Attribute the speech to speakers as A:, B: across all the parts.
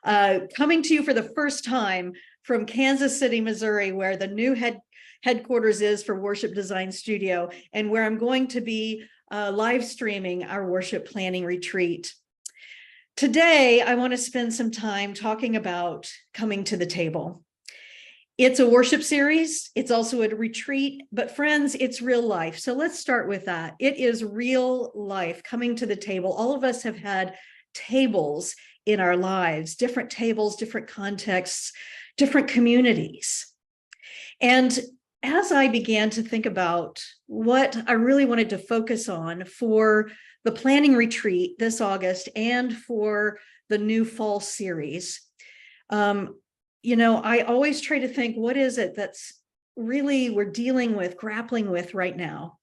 A: coming to you for the first time from Kansas City, Missouri, where the new headquarters is for Worship Design Studio, and where I'm going to be live streaming our worship planning retreat. Today, I want to spend some time talking about coming to the table. It's a worship series. It's also a retreat, but friends, it's real life. So let's start with that. It is real life coming to the table. All of us have had tables in our lives, different tables, different contexts, different communities. And as I began to think about what I really wanted to focus on for the planning retreat this August and for the new fall series, I always try to think, what is it that's really we're dealing with, grappling with right now?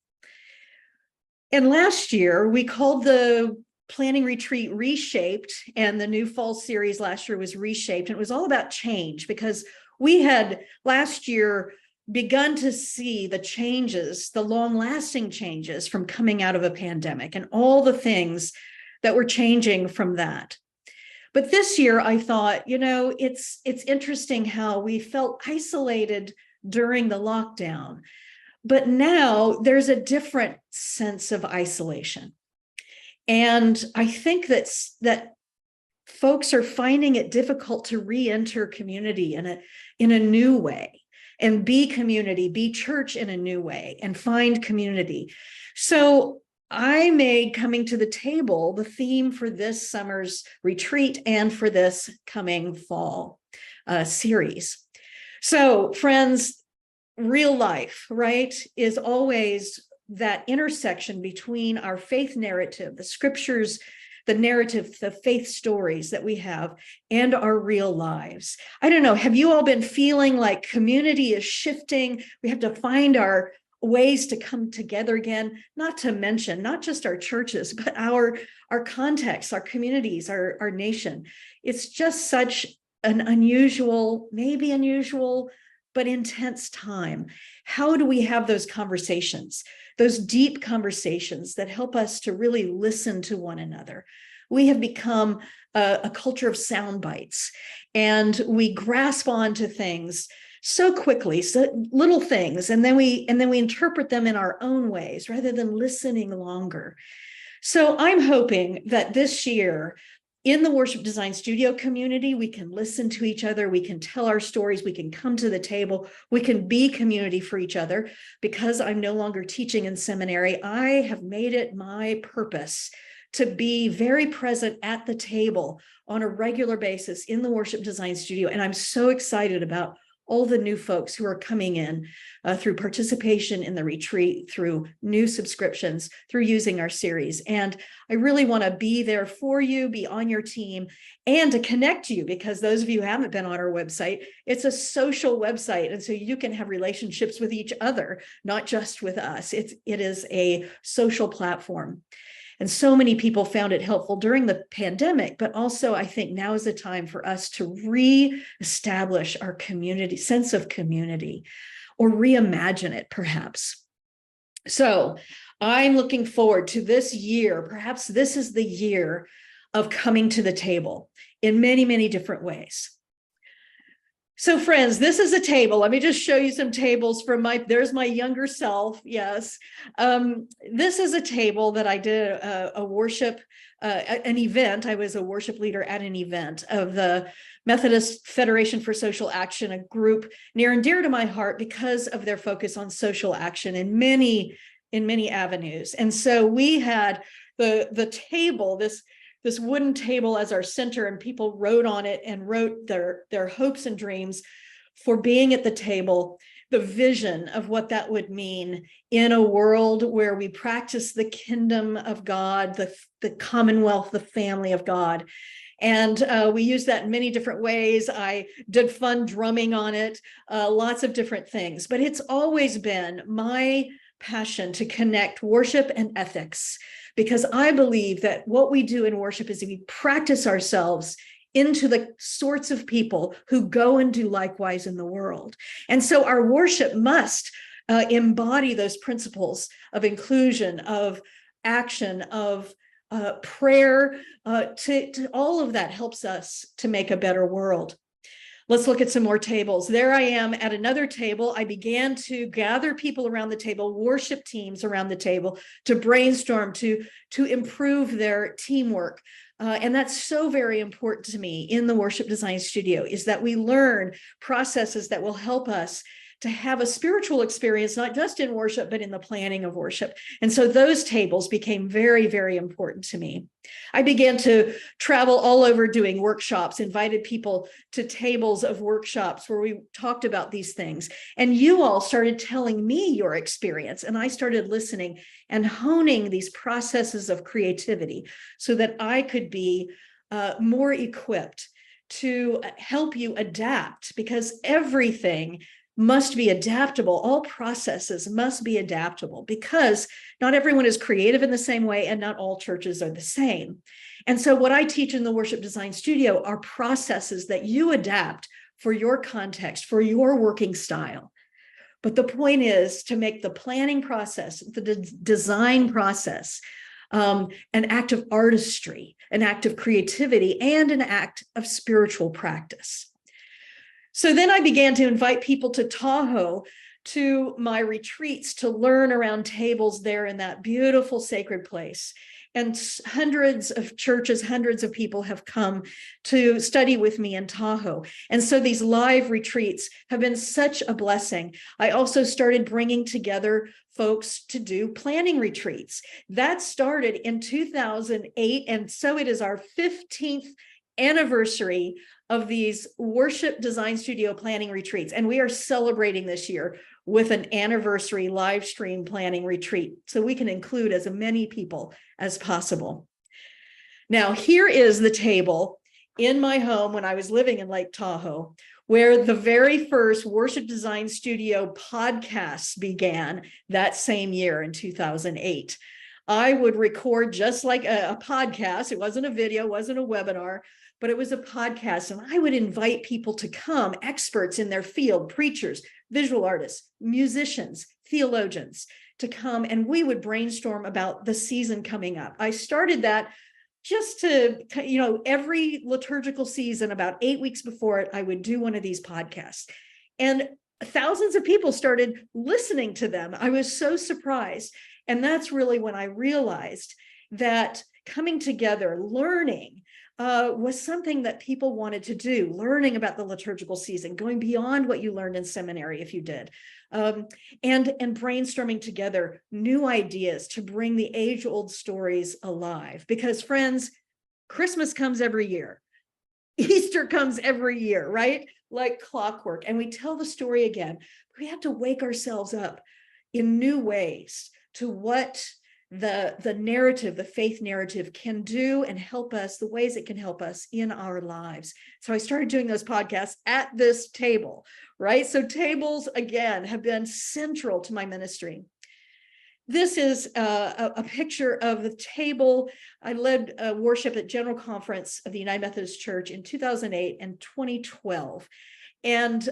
A: And last year, we called the planning retreat Reshaped, and the new fall series last year was Reshaped. And it was all about change, because we had last year begun to see the changes, the long-lasting changes from coming out of a pandemic and all the things that were changing from that. But this year, I thought, it's interesting how we felt isolated during the lockdown, but now there's a different sense of isolation. And I think that folks are finding it difficult to re-enter community in a new way, and be community, be church in a new way, and find community. So I made coming to the table the theme for this summer's retreat and for this coming fall series. So friends, real life, right, is always that intersection between our faith narrative, the scriptures, the narrative, the faith stories that we have, and our real lives. I don't know, have you all been feeling like community is shifting? We have to find our ways to come together again, not to mention, not just our churches, but our contexts, our communities, our nation. It's just such an unusual, maybe unusual, but intense time. How do we have those conversations, those deep conversations that help us to really listen to one another? We have become a culture of sound bites, and we grasp onto things so quickly, so little things, and then we interpret them in our own ways rather than listening longer. So I'm hoping that this year, in the Worship Design Studio community, we can listen to each other, we can tell our stories, we can come to the table, we can be community for each other. Because I'm no longer teaching in seminary, I have made it my purpose to be very present at the table on a regular basis in the Worship Design Studio. And I'm so excited about all the new folks who are coming in through participation in the retreat, through new subscriptions, through using our series. And I really want to be there for you, be on your team, and to connect you, because those of you who haven't been on our website, it's a social website. And so you can have relationships with each other, not just with us. It is a social platform. And so many people found it helpful during the pandemic, but also I think now is the time for us to re-establish our community, sense of community, or reimagine it perhaps. So I'm looking forward to this year. Perhaps this is the year of coming to the table in many, many different ways. So friends, this is a table. Let me just show you some tables from there's my younger self, yes. This is a table that I did an event. I was a worship leader at an event of the Methodist Federation for Social Action, a group near and dear to my heart because of their focus on social action in many avenues. And so we had the table, this wooden table as our center, and people wrote on it and wrote their hopes and dreams for being at the table, the vision of what that would mean in a world where we practice the kingdom of God, the commonwealth, the family of God. And we use that in many different ways. I did fun drumming on it, lots of different things, but it's always been my passion to connect worship and ethics, because I believe that what we do in worship is we practice ourselves into the sorts of people who go and do likewise in the world. And so our worship must embody those principles of inclusion, of action, of prayer, to all of that helps us to make a better world. Let's look at some more tables. There I am at another table. I began to gather people around the table, worship teams around the table, to brainstorm, to improve their teamwork. And that's so very important to me in the worship design studio, is that we learn processes that will help us to have a spiritual experience, not just in worship, but in the planning of worship. And so those tables became very, very important to me. I began to travel all over doing workshops, invited people to tables of workshops where we talked about these things. And you all started telling me your experience, and I started listening and honing these processes of creativity so that I could be more equipped to help you adapt, because everything must be adaptable. All processes must be adaptable, because not everyone is creative in the same way, and not all churches are the same. And so what I teach in the worship design studio are processes that you adapt for your context, for your working style. But the point is to make the planning process, the design process, an act of artistry, an act of creativity, and an act of spiritual practice. So then I began to invite people to Tahoe, to my retreats, to learn around tables there in that beautiful sacred place. And hundreds of churches, hundreds of people have come to study with me in Tahoe. And so these live retreats have been such a blessing. I also started bringing together folks to do planning retreats. That started in 2008. And so it is our 15th anniversary of these worship design studio planning retreats. And we are celebrating this year with an anniversary live stream planning retreat, so we can include as many people as possible. Now, here is the table in my home when I was living in Lake Tahoe, where the very first worship design studio podcasts began that same year in 2008. I would record just like a podcast. It wasn't a video, wasn't a webinar, but it was a podcast. And I would invite people to come, experts in their field, preachers, visual artists, musicians, theologians, to come, and we would brainstorm about the season coming up. I started that just to, every liturgical season, about 8 weeks before it, I would do one of these podcasts. And thousands of people started listening to them. I was so surprised. And that's really when I realized that coming together, learning, was something that people wanted to do, learning about the liturgical season, going beyond what you learned in seminary if you did, and brainstorming together new ideas to bring the age-old stories alive. Because friends, Christmas comes every year. Easter comes every year, right? Like clockwork. And we tell the story again. We have to wake ourselves up in new ways to what the narrative, the faith narrative can do and help us, the ways it can help us in our lives. So I started doing those podcasts at this table, right? So tables, again, have been central to my ministry. This is a picture of the table. I led worship at General Conference of the United Methodist Church in 2008 and 2012. And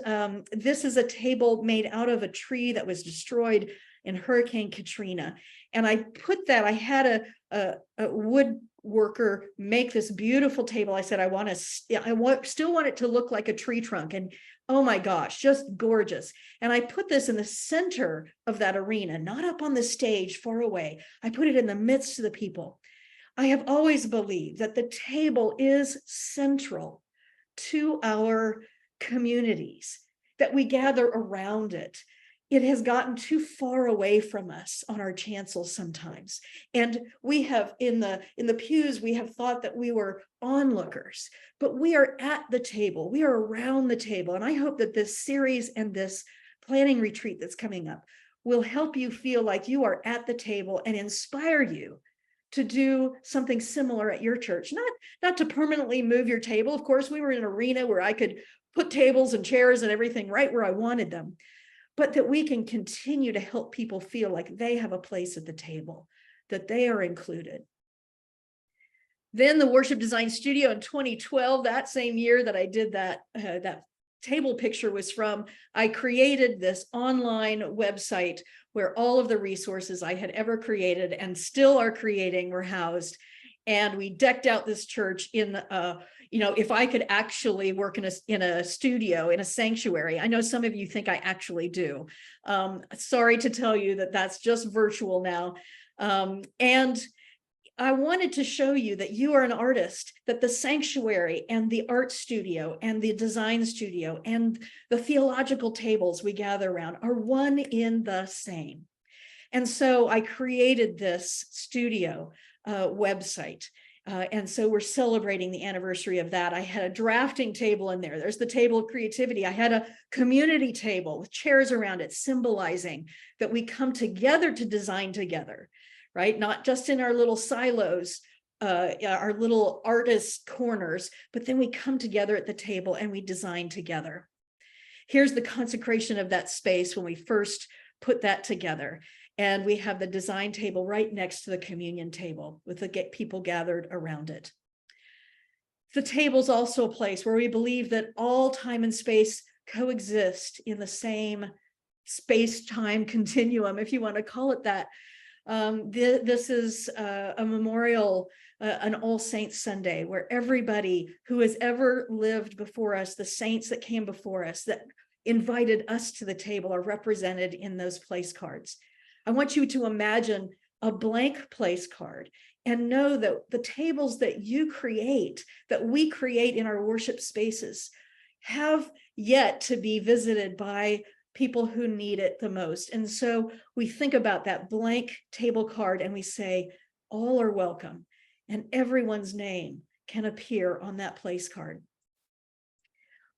A: this is a table made out of a tree that was destroyed in Hurricane Katrina. And I put that, I had a woodworker make this beautiful table. I said, I still want it to look like a tree trunk. And oh my gosh, just gorgeous. And I put this in the center of that arena, not up on the stage far away. I put it in the midst of the people. I have always believed that the table is central to our communities, that we gather around it. It has gotten too far away from us on our chancels sometimes. And we have, in the pews, we have thought that we were onlookers, but we are at the table. We are around the table. And I hope that this series and this planning retreat that's coming up will help you feel like you are at the table and inspire you to do something similar at your church. Not to permanently move your table. Of course, we were in an arena where I could put tables and chairs and everything right where I wanted them, but that we can continue to help people feel like they have a place at the table, that they are included. Then the Worship Design Studio in 2012, that same year that I did that table picture was from, I created this online website where all of the resources I had ever created and still are creating were housed. And we decked out this church in, if I could actually work in a studio, in a sanctuary. I know some of you think I actually do. Sorry to tell you that that's just virtual now. And I wanted to show you that you are an artist, that the sanctuary and the art studio and the design studio and the theological tables we gather around are one in the same. And so I created this studio website. And so we're celebrating the anniversary of that. I had a drafting table in there. There's the table of creativity. I had a community table with chairs around it, symbolizing that we come together to design together, right? Not just in our little silos, our little artist corners, but then we come together at the table and we design together. Here's the consecration of that space when we first put that together. And we have the design table right next to the communion table with the people gathered around it. The table is also a place where we believe that all time and space coexist in the same space-time continuum, if you want to call it that. This is a memorial, an All Saints Sunday, where everybody who has ever lived before us, the saints that came before us, that invited us to the table, are represented in those place cards. I want you to imagine a blank place card and know that the tables that you create, that we create in our worship spaces, have yet to be visited by people who need it the most. And so we think about that blank table card and we say, all are welcome, and everyone's name can appear on that place card.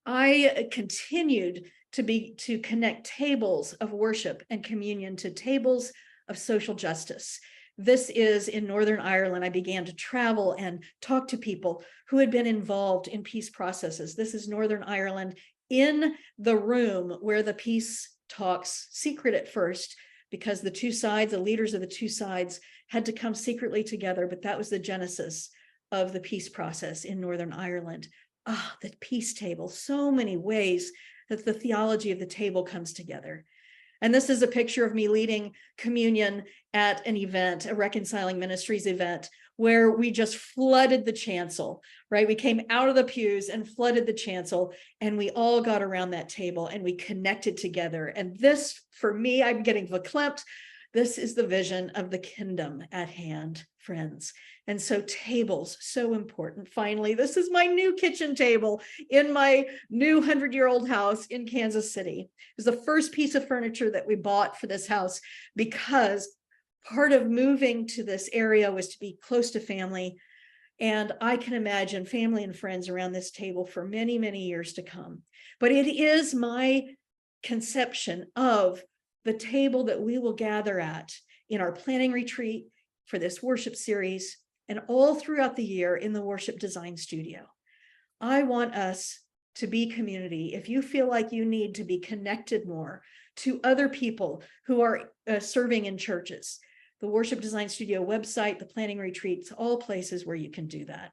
A: I continued to connect tables of worship and communion to tables of social justice. This is in Northern Ireland. I began to travel and talk to people who had been involved in peace processes. This is Northern Ireland, in the room where the peace talks, secret at first, because the two sides, the leaders of the two sides, had to come secretly together, but that was the genesis of the peace process in Northern Ireland. The peace table, so many ways that the theology of the table comes together. And this is a picture of me leading communion at an event, a Reconciling Ministries event, where we just flooded the chancel, right? We came out of the pews and flooded the chancel, and we all got around that table and we connected together. And this, for me, I'm getting verklempt. This is the vision of the kingdom at hand, friends. And so tables, so important. Finally, this is my new kitchen table in my new 100-year-old house in Kansas City. It was the first piece of furniture that we bought for this house, because part of moving to this area was to be close to family. And I can imagine family and friends around this table for many, many years to come. But it is my conception of the table that we will gather at in our planning retreat for this worship series and all throughout the year in the worship design studio. I want us to be community. If you feel like you need to be connected more to other people who are serving in churches, the worship design studio website, the planning retreats, all places where you can do that.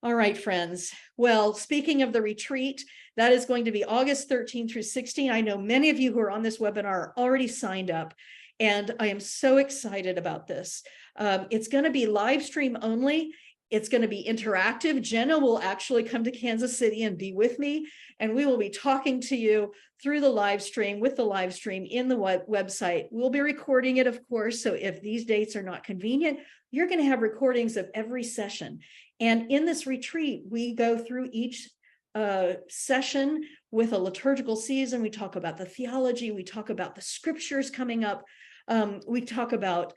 A: All right, friends. Well, speaking of the retreat, that is going to be August 13 through 16. I know many of you who are on this webinar are already signed up, and I am so excited about this. It's going to be live stream only. It's going to be interactive. Jenna will actually come to Kansas City and be with me, and we will be talking to you through the live stream, with the live stream in the website. We'll be recording it, of course, so if these dates are not convenient, you're going to have recordings of every session. And in this retreat, we go through each session with a liturgical season. We talk about the theology. We talk about the scriptures coming up. We talk about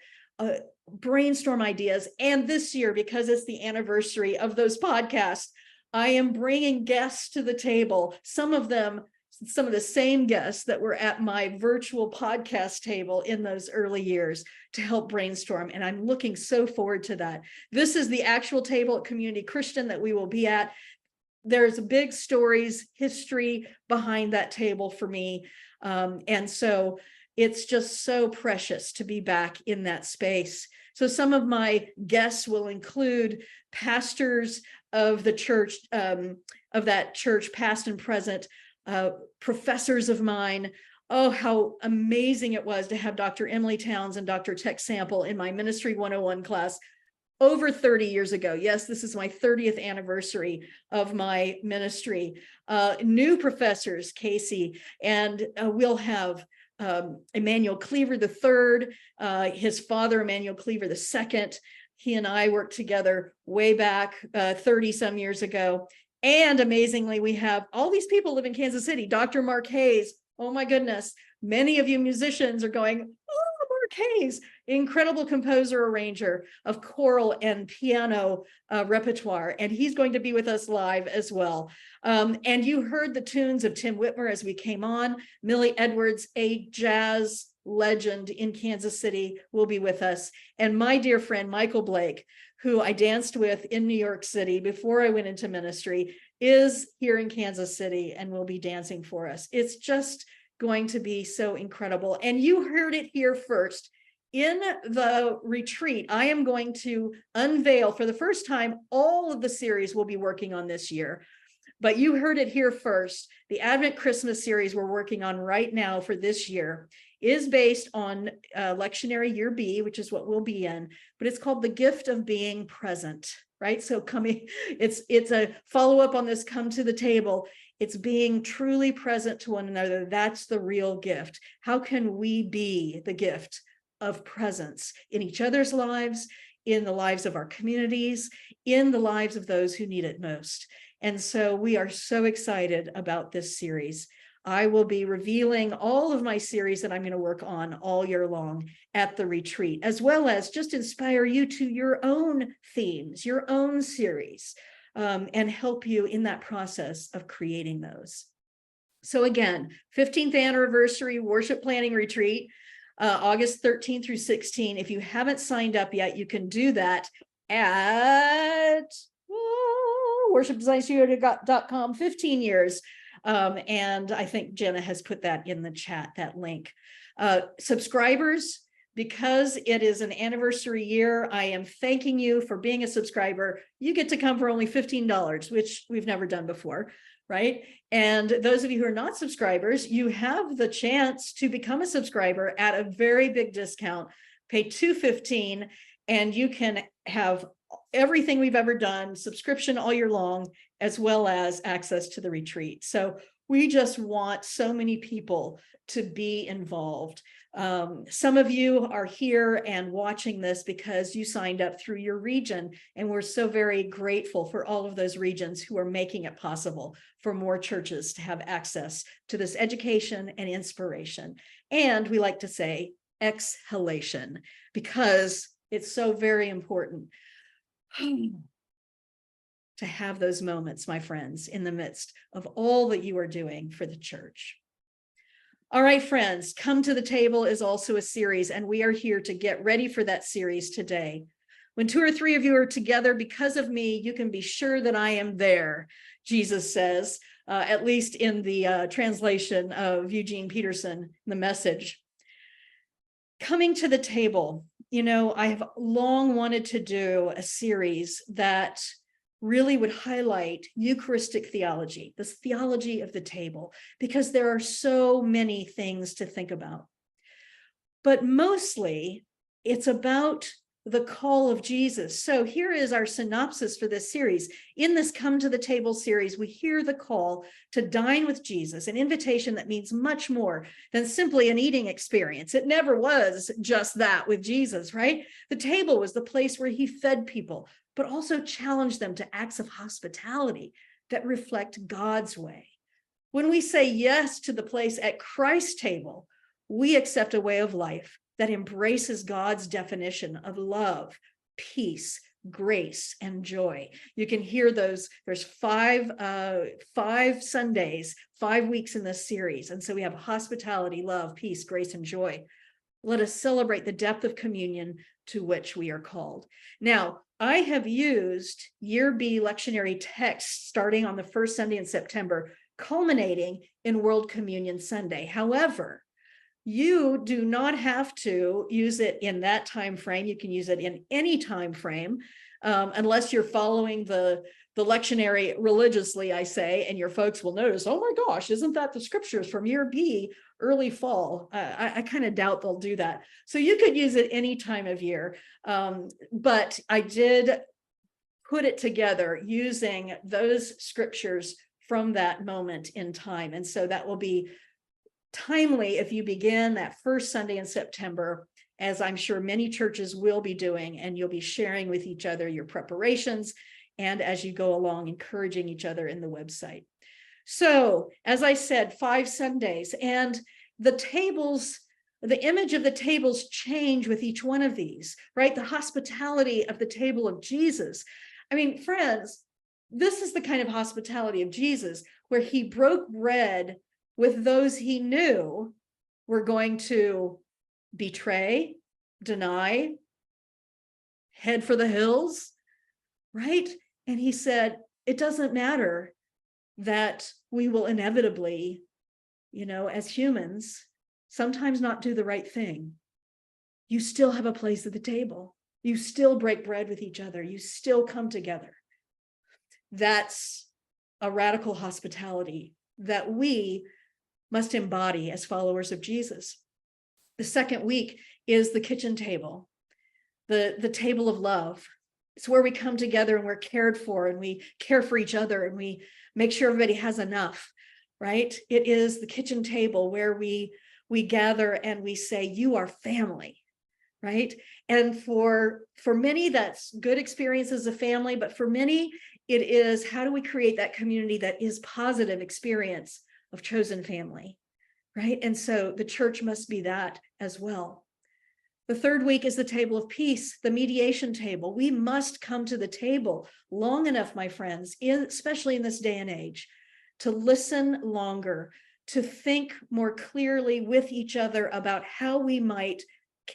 A: brainstorm ideas. And this year, because it's the anniversary of those podcasts, I am bringing guests to the table. Some of them, some of the same guests that were at my virtual podcast table in those early years to help brainstorm. And I'm looking so forward to that. This is the actual table at Community Christian that we will be at. There's big stories, history behind that table for me. And so it's just so precious to be back in that space. So some of my guests will include pastors of the church, of that church, past and present, professors of mine. Oh, how amazing it was to have Dr. Emily Towns and Dr. Tex Sample in my Ministry 101 class. over 30 years ago. Yes, this is my 30th anniversary of my ministry. New professors, Casey, and we'll have Emmanuel Cleaver III, his father, Emmanuel Cleaver II. He and I worked together way back 30 some years ago. And amazingly, we have all these people live in Kansas City. Dr. Mark Hayes. Oh my goodness. Many of you musicians are going, oh, Mark Hayes, incredible composer, arranger of choral and piano repertoire. And he's going to be with us live as well. And you heard the tunes of Tim Whitmer as we came on. Millie Edwards, a jazz legend in Kansas City, will be with us. And my dear friend, Michael Blake, who I danced with in New York City before I went into ministry, is here in Kansas City and will be dancing for us. It's just going to be so incredible. And you heard it here first. In the retreat, I am going to unveil for the first time all of the series we'll be working on this year. But you heard it here first. The Advent Christmas series we're working on right now for this year is based on lectionary year B, which is what we'll be in, but it's called The Gift of Being Present, right? So it's a follow-up on this come to the table. It's being truly present to one another. That's the real gift. How can we be the gift of presence in each other's lives, in the lives of our communities, in the lives of those who need it most? And so we are so excited about this series. I will be revealing all of my series that I'm going to work on all year long at the retreat, as well as just inspire you to your own themes, your own series, and help you in that process of creating those. So again, 15th anniversary worship planning retreat, August 13 through 16. If you haven't signed up yet, you can do that at worshipdesignstudio.com, 15 years. And I think Jenna has put that in the chat, that link. Subscribers, because it is an anniversary year, I am thanking you for being a subscriber. You get to come for only $15, which we've never done before, right? And those of you who are not subscribers, you have the chance to become a subscriber at a very big discount. Pay $2.15 and you can have everything we've ever done, subscription all year long, as well as access to the retreat. So we just want so many people to be involved. Some of you are here and watching this because you signed up through your region, and we're so very grateful for all of those regions who are making it possible for more churches to have access to this education and inspiration. And we like to say exhalation, because it's so very important to have those moments, my friends, in the midst of all that you are doing for the church. All right, friends, Come to the Table is also a series, and we are here to get ready for that series today. When 2 or 3 of you are together because of me, you can be sure that I am there, Jesus says, at least in the translation of Eugene Peterson, the Message. Coming to the table, you know, I have long wanted to do a series that really would highlight Eucharistic theology, this theology of the table, because there are so many things to think about. But mostly, it's about the call of Jesus. So here is our synopsis for this series. In this Come to the Table series, we hear the call to dine with Jesus, an invitation that means much more than simply an eating experience. It never was just that with Jesus, right? The table was the place where he fed people, but also challenged them to acts of hospitality that reflect God's way. When we say yes to the place at Christ's table, we accept a way of life that embraces God's definition of love, peace, grace, and joy. You can hear those. There's five Sundays, 5 weeks in this series. And so we have hospitality, love, peace, grace, and joy. Let us celebrate the depth of communion to which we are called. Now, I have used Year B lectionary texts starting on the first Sunday in September, culminating in World Communion Sunday. However, you do not have to use it in that time frame. You can use it in any time frame, unless you're following the the lectionary religiously, I say, and your folks will notice, oh my gosh, isn't that the scriptures from year B, early fall? I kind of doubt they'll do that. So you could use it any time of year. But I did put it together using those scriptures from that moment in time. And so that will be timely if you begin that first Sunday in September, as I'm sure many churches will be doing, and you'll be sharing with each other your preparations, and as you go along, encouraging each other in the website. So, as I said, 5 Sundays, and the tables, the image of the tables change with each one of these, right? The hospitality of the table of Jesus. I mean, friends, this is the kind of hospitality of Jesus where he broke bread with those he knew were going to betray, deny, head for the hills, right? And he said, it doesn't matter that we will inevitably, as humans, sometimes not do the right thing. You still have a place at the table. You still break bread with each other. You still come together. That's a radical hospitality that we must embody as followers of Jesus. The second week is the kitchen table, the table of love. It's where we come together and we're cared for, and we care for each other, and we make sure everybody has enough, right? It is the kitchen table where we gather and we say, you are family, right? And for many, that's good experience as a family, but for many, it is, how do we create that community that is positive experience of chosen family, right? And so the church must be that as well. The third week is the table of peace, the mediation table. We must come to the table long enough, my friends, especially in this day and age, to listen longer, to think more clearly with each other about how we might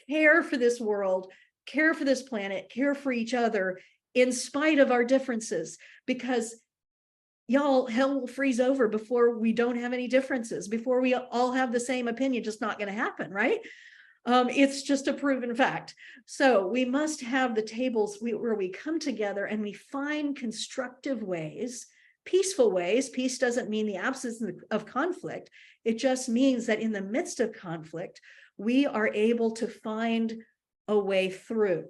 A: care for this world, care for this planet, care for each other in spite of our differences, because y'all, hell will freeze over before we don't have any differences, before we all have the same opinion. Just not going to happen, right? It's just a proven fact. So we must have the tables where we come together and we find constructive ways, peaceful ways. Peace doesn't mean the absence of conflict. It just means that in the midst of conflict, we are able to find a way through,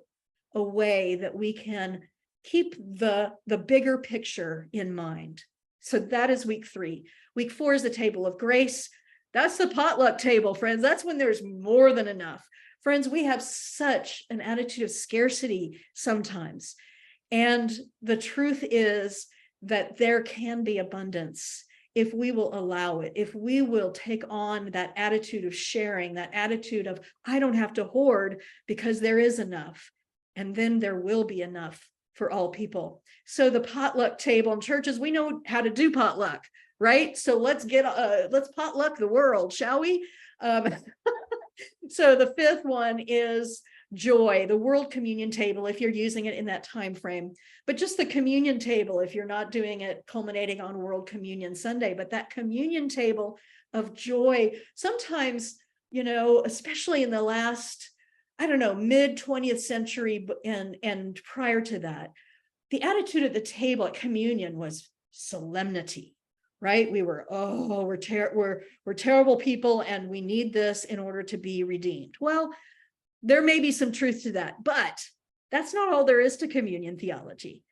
A: a way that we can keep the bigger picture in mind. So that is week 3. Week 4 is the table of grace. That's the potluck table, friends. That's when there's more than enough. Friends, we have such an attitude of scarcity sometimes. And the truth is that there can be abundance if we will allow it, if we will take on that attitude of sharing, that attitude of, I don't have to hoard because there is enough. And then there will be enough for all people. So the potluck table in churches, we know how to do potluck, right? So let's potluck the world, shall we? So the 5th one is joy, the World Communion table, if you're using it in that time frame, but just the communion table if you're not doing it culminating on World Communion Sunday. But that communion table of joy, sometimes, especially in the last, mid 20th century and prior to that, the attitude at the table at communion was solemnity, right? We were, we're terrible people and we need this in order to be redeemed. Well, there may be some truth to that, but that's not all there is to communion theology.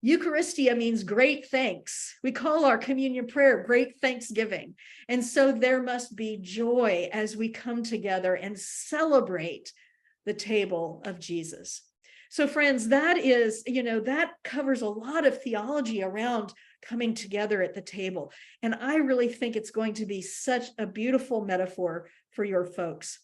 A: Eucharistia means great thanks. We call our communion prayer great thanksgiving. And so there must be joy as we come together and celebrate the table of Jesus. So friends, that is, that covers a lot of theology around coming together at the table. And I really think it's going to be such a beautiful metaphor for your folks.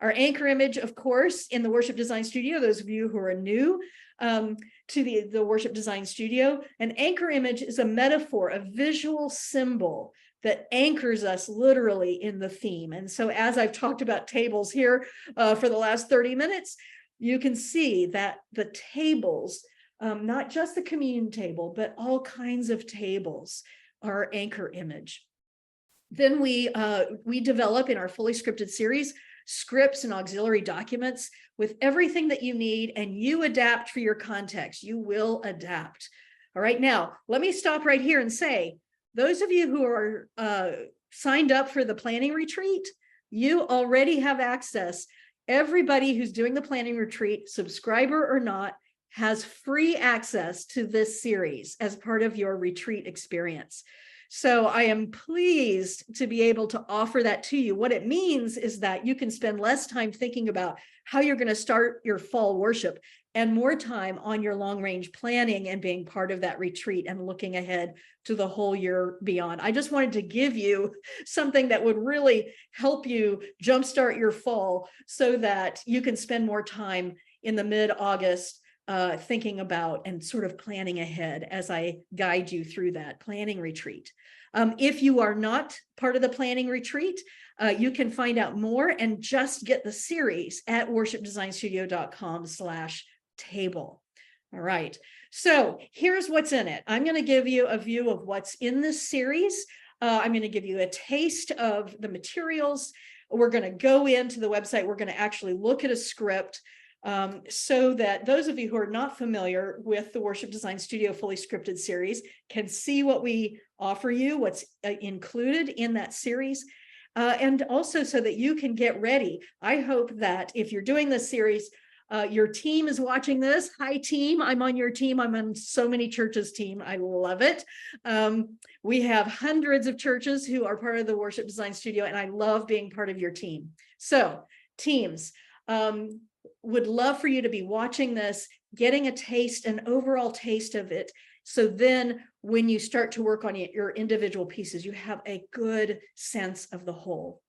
A: Our anchor image, of course, in the Worship Design Studio, those of you who are new to the Worship Design Studio, an anchor image is a metaphor, a visual symbol that anchors us literally in the theme. And so as I've talked about tables here for the last 30 minutes, you can see that the tables, not just the communion table, but all kinds of tables are anchor image. Then we develop in our fully scripted series scripts and auxiliary documents with everything that you need, and you adapt for your context. You will adapt. All right, now let me stop right here and say, those of you who are signed up for the planning retreat, you already have access. Everybody who's doing the planning retreat, subscriber or not, has free access to this series as part of your retreat experience. So I am pleased to be able to offer that to you. What it means is that you can spend less time thinking about how you're going to start your fall worship and more time on your long-range planning and being part of that retreat and looking ahead to the whole year beyond. I just wanted to give you something that would really help you jumpstart your fall so that you can spend more time in the mid-August thinking about and sort of planning ahead as I guide you through that planning retreat. If you are not part of the planning retreat, you can find out more and just get the series at worshipdesignstudio.com/table. All right, so here's what's in it. I'm going to give you a view of what's in this series. I'm going to give you a taste of the materials. We're going to go into the website. We're going to actually look at a script. So that those of you who are not familiar with the Worship Design Studio Fully Scripted series can see what we offer you, what's included in that series, and also so that you can get ready. I hope that if you're doing this series, your team is watching this. Hi, team. I'm on your team. I'm on so many churches' team. I love it. We have hundreds of churches who are part of the Worship Design Studio, and I love being part of your team. So, teams, would love for you to be watching this, getting a taste, an overall taste of it. So then when you start to work on your individual pieces, you have a good sense of the whole.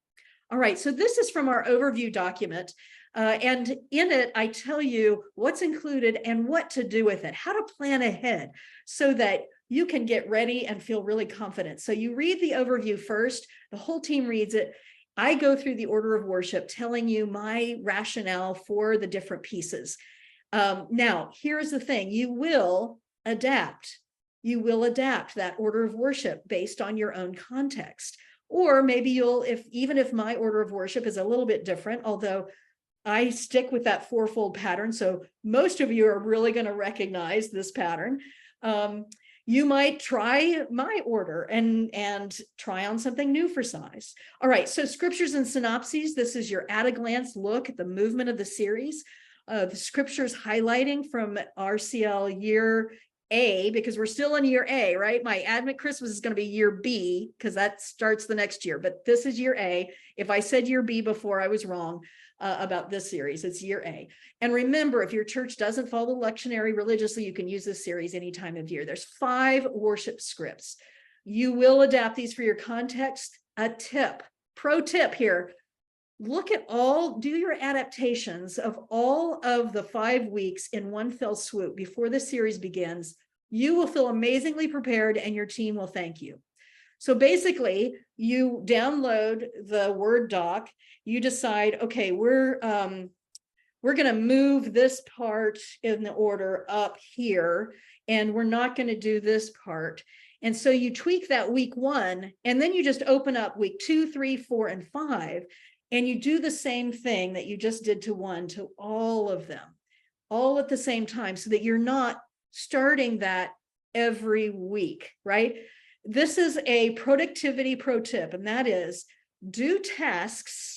A: All right, so this is from our overview document. And in it, I tell you what's included and what to do with it, how to plan ahead so that you can get ready and feel really confident. So you read the overview first, the whole team reads it. I go through the order of worship, telling you my rationale for the different pieces. Now, here's the thing. You will adapt. You will adapt that order of worship based on your own context. Or maybe you'll, even if my order of worship is a little bit different, although I stick with that fourfold pattern, so most of you are really going to recognize this pattern. You might try my order and try on something new for size. All right, so scriptures and synopses. This is your at-a-glance look at the movement of the series. The scriptures highlighting from RCL year A, because we're still in year A, right? My Advent Christmas is going to be year B, because that starts the next year. But this is year A. If I said year B before, I was wrong about this series. It's year A. And remember, if your church doesn't follow the lectionary religiously, you can use this series any time of year. There's 5 worship scripts. You will adapt these for your context. A tip, pro tip here, look at do your adaptations of all of the 5 weeks in one fell swoop before the series begins. You will feel amazingly prepared and your team will thank you. So basically, you download the Word doc, you decide, okay, we're going to move this part in the order up here, and we're not going to do this part. And so you tweak that week 1, and then you just open up week 2, 3, 4, and 5, and you do the same thing that you just did to 1 to all of them, all at the same time, so that you're not starting that every week, right? This is a productivity pro tip, and that is do tasks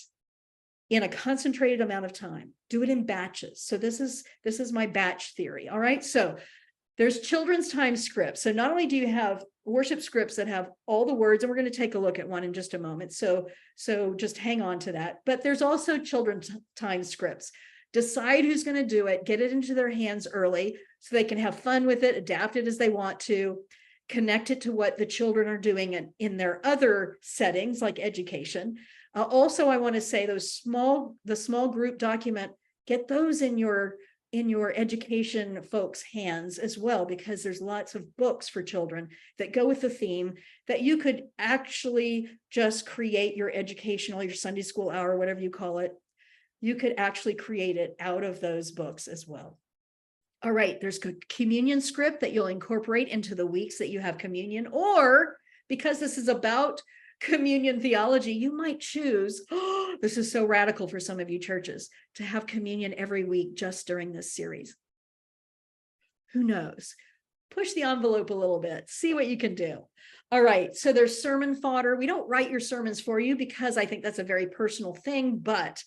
A: in a concentrated amount of time. Do it in batches. So this is my batch theory. All right. So there's children's time scripts. So not only do you have worship scripts that have all the words, and we're going to take a look at one in just a moment. So just hang on to that. But there's also children's time scripts. Decide who's going to do it, get it into their hands early so they can have fun with it, adapt it as they want to, connect it to what the children are doing in their other settings like education. Also, I want to say the small group document, get those in your education folks' hands as well, because there's lots of books for children that go with the theme that you could actually just create your educational, your Sunday school hour, whatever you call it. You could actually create it out of those books as well. All right, there's a communion script that you'll incorporate into the weeks that you have communion, or because this is about communion theology, you might choose, this is so radical for some of you churches, to have communion every week just during this series. Who knows? push the envelope a little bit, see what you can do. All right, so there's sermon fodder. We don't write your sermons for you because I think that's a very personal thing, but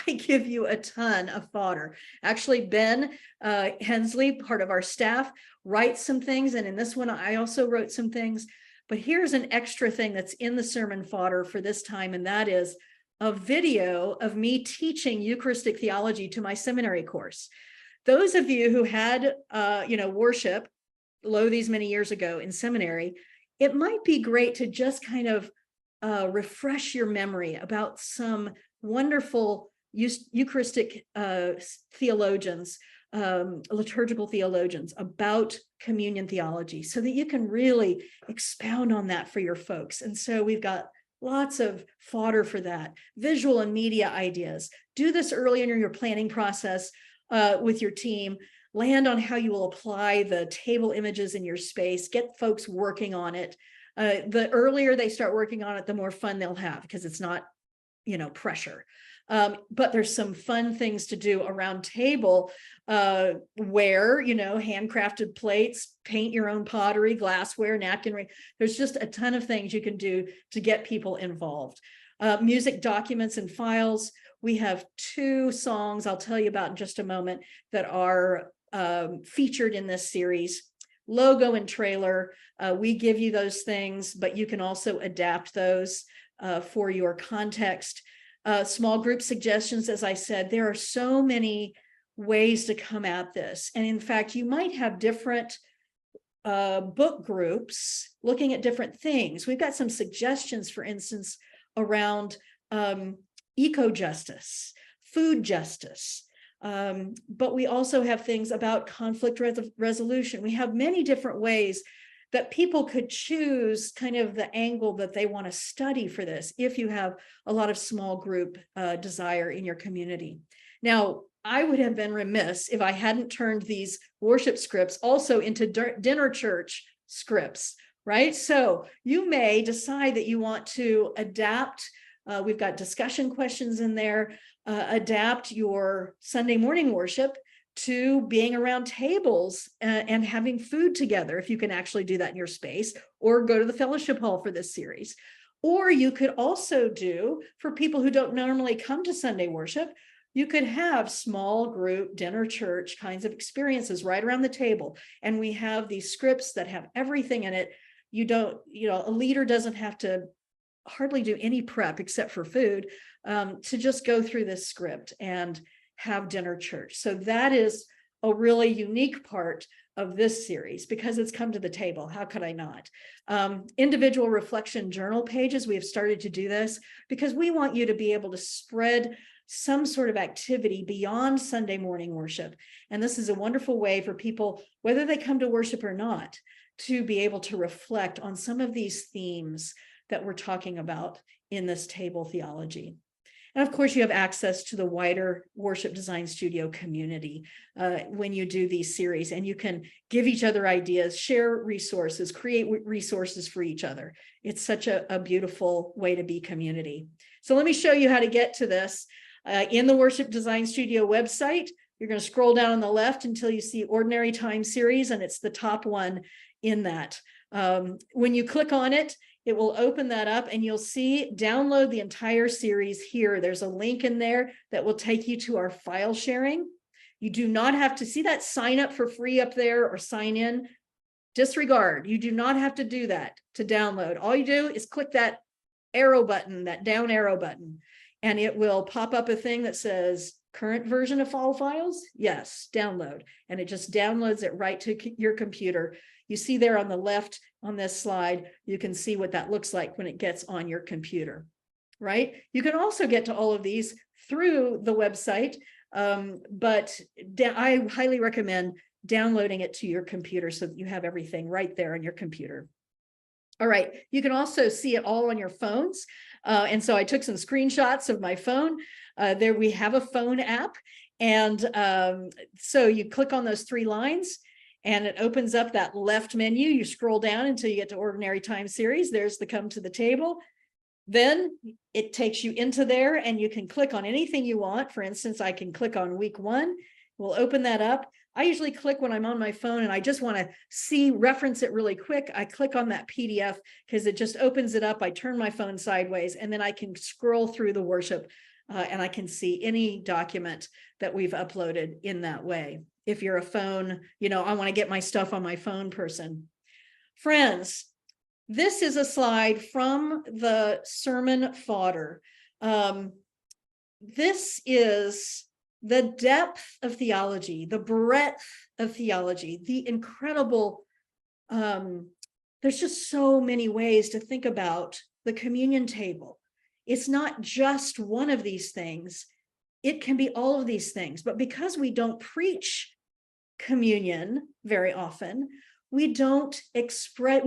A: I give you a ton of fodder. Actually, Ben Hensley, part of our staff, writes some things. And in this one, I also wrote some things. But here's an extra thing that's in the sermon fodder for this time, and that is a video of me teaching Eucharistic theology to my seminary course. Those of you who had, worship these many years ago in seminary, it might be great to just kind of refresh your memory about some wonderful Eucharistic theologians, liturgical theologians about communion theology, so that you can really expound on that for your folks. And so we've got lots of fodder for that, visual and media ideas. Do this early in your planning process with your team. Land on how you will apply the table images in your space. Get folks working on it. The earlier they start working on it, the more fun they'll have, because it's not, pressure. But there's some fun things to do around table, where, handcrafted plates, paint your own pottery, glassware, napkin. There's just a ton of things you can do to get people involved. Music documents and files. We have 2 songs I'll tell you about in just a moment that are featured in this series. Logo and trailer, we give you those things, but you can also adapt those for your context. Small group suggestions, as I said, there are so many ways to come at this. And in fact, you might have different book groups looking at different things. We've got some suggestions, for instance, around eco-justice, food justice. But we also have things about conflict resolution. We have many different ways that people could choose kind of the angle that they want to study for this, if you have a lot of small group desire in your community. Now, I would have been remiss if I hadn't turned these worship scripts also into dinner church scripts, right? So you may decide that you want to adapt. We've got discussion questions in there. Adapt your Sunday morning worship to being around tables and having food together, if you can actually do that in your space, or go to the fellowship hall for this series. Or you could also do, for people who don't normally come to Sunday worship, you could have small group dinner church kinds of experiences right around the table. And we have these scripts that have everything in it. A leader doesn't have to hardly do any prep except for food to just go through this script and have dinner church. So that is a really unique part of this series, because it's come to the table. How could I not? Individual reflection journal pages. We have started to do this because we want you to be able to spread some sort of activity beyond Sunday morning worship. And this is a wonderful way for people, whether they come to worship or not, to be able to reflect on some of these themes that we're talking about in this table theology. And of course, you have access to the wider Worship Design Studio community when you do these series, and you can give each other ideas, share resources, create resources for each other. It's such a beautiful way to be community. So let me show you how to get to this. In the Worship Design Studio website, you're going to scroll down on the left until you see Ordinary Time Series, and it's the top one in that. When you click on it, it will open that up and you'll see download the entire series here. There's a link in there that will take you to our file sharing. You do not have to see that sign up for free up there or sign in. Disregard. You do not have to do that to download. All you do is click that arrow button, that down arrow button, and it will pop up a thing that says current version of all files. Yes, download. And it just downloads it right to your computer. You see there on the left on this slide, you can see what that looks like when it gets on your computer, right? You can also get to all of these through the website, but I highly recommend downloading it to your computer so that you have everything right there on your computer. All right, you can also see it all on your phones. And so I took some screenshots of my phone. There we have a phone app. And so you click on those 3 lines and it opens up that left menu. You scroll down until you get to Ordinary Time Series. There's the Come to the Table. Then it takes you into there and you can click on anything you want. For instance, I can click on week 1 We'll open that up. I usually click when I'm on my phone and I just want to reference it really quick. I click on that PDF because it just opens it up. I turn my phone sideways and then I can scroll through the worship and I can see any document that we've uploaded in that way. If you're a phone, I want to get my stuff on my phone person. Friends, this is a slide from the sermon Fodder. This is the depth of theology, the breadth of theology, the incredible, there's just so many ways to think about the communion table. It's not just one of these things. It can be all of these things, but because we don't preach communion very often, we don't explore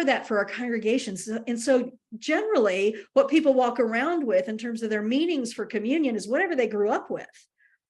A: that for our congregations. And so generally what people walk around with in terms of their meanings for communion is whatever they grew up with,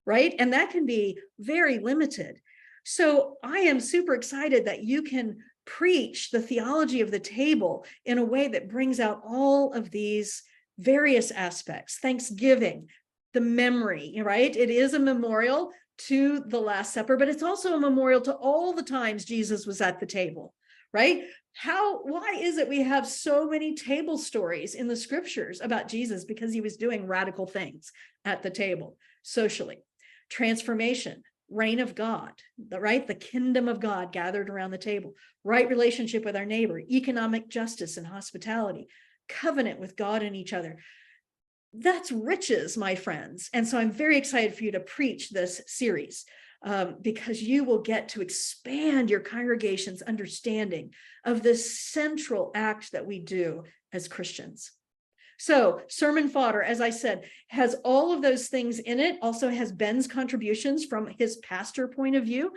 A: right? And that can be very limited. So I am super excited that you can preach the theology of the table in a way that brings out all of these various aspects. Thanksgiving, the memory, right? It is a memorial to the Last Supper, but it's also a memorial to all the times Jesus was at the table, right? Why is it we have so many table stories in the scriptures about Jesus? Because he was doing radical things at the table, socially. Transformation, reign of God, right? The kingdom of God gathered around the table, right relationship with our neighbor, economic justice and hospitality, covenant with God and each other. That's riches, my friends. And so I'm very excited for you to preach this series because you will get to expand your congregation's understanding of this central act that we do as Christians. So sermon Fodder, as I said, has all of those things in it, also has Ben's contributions from his pastor point of view,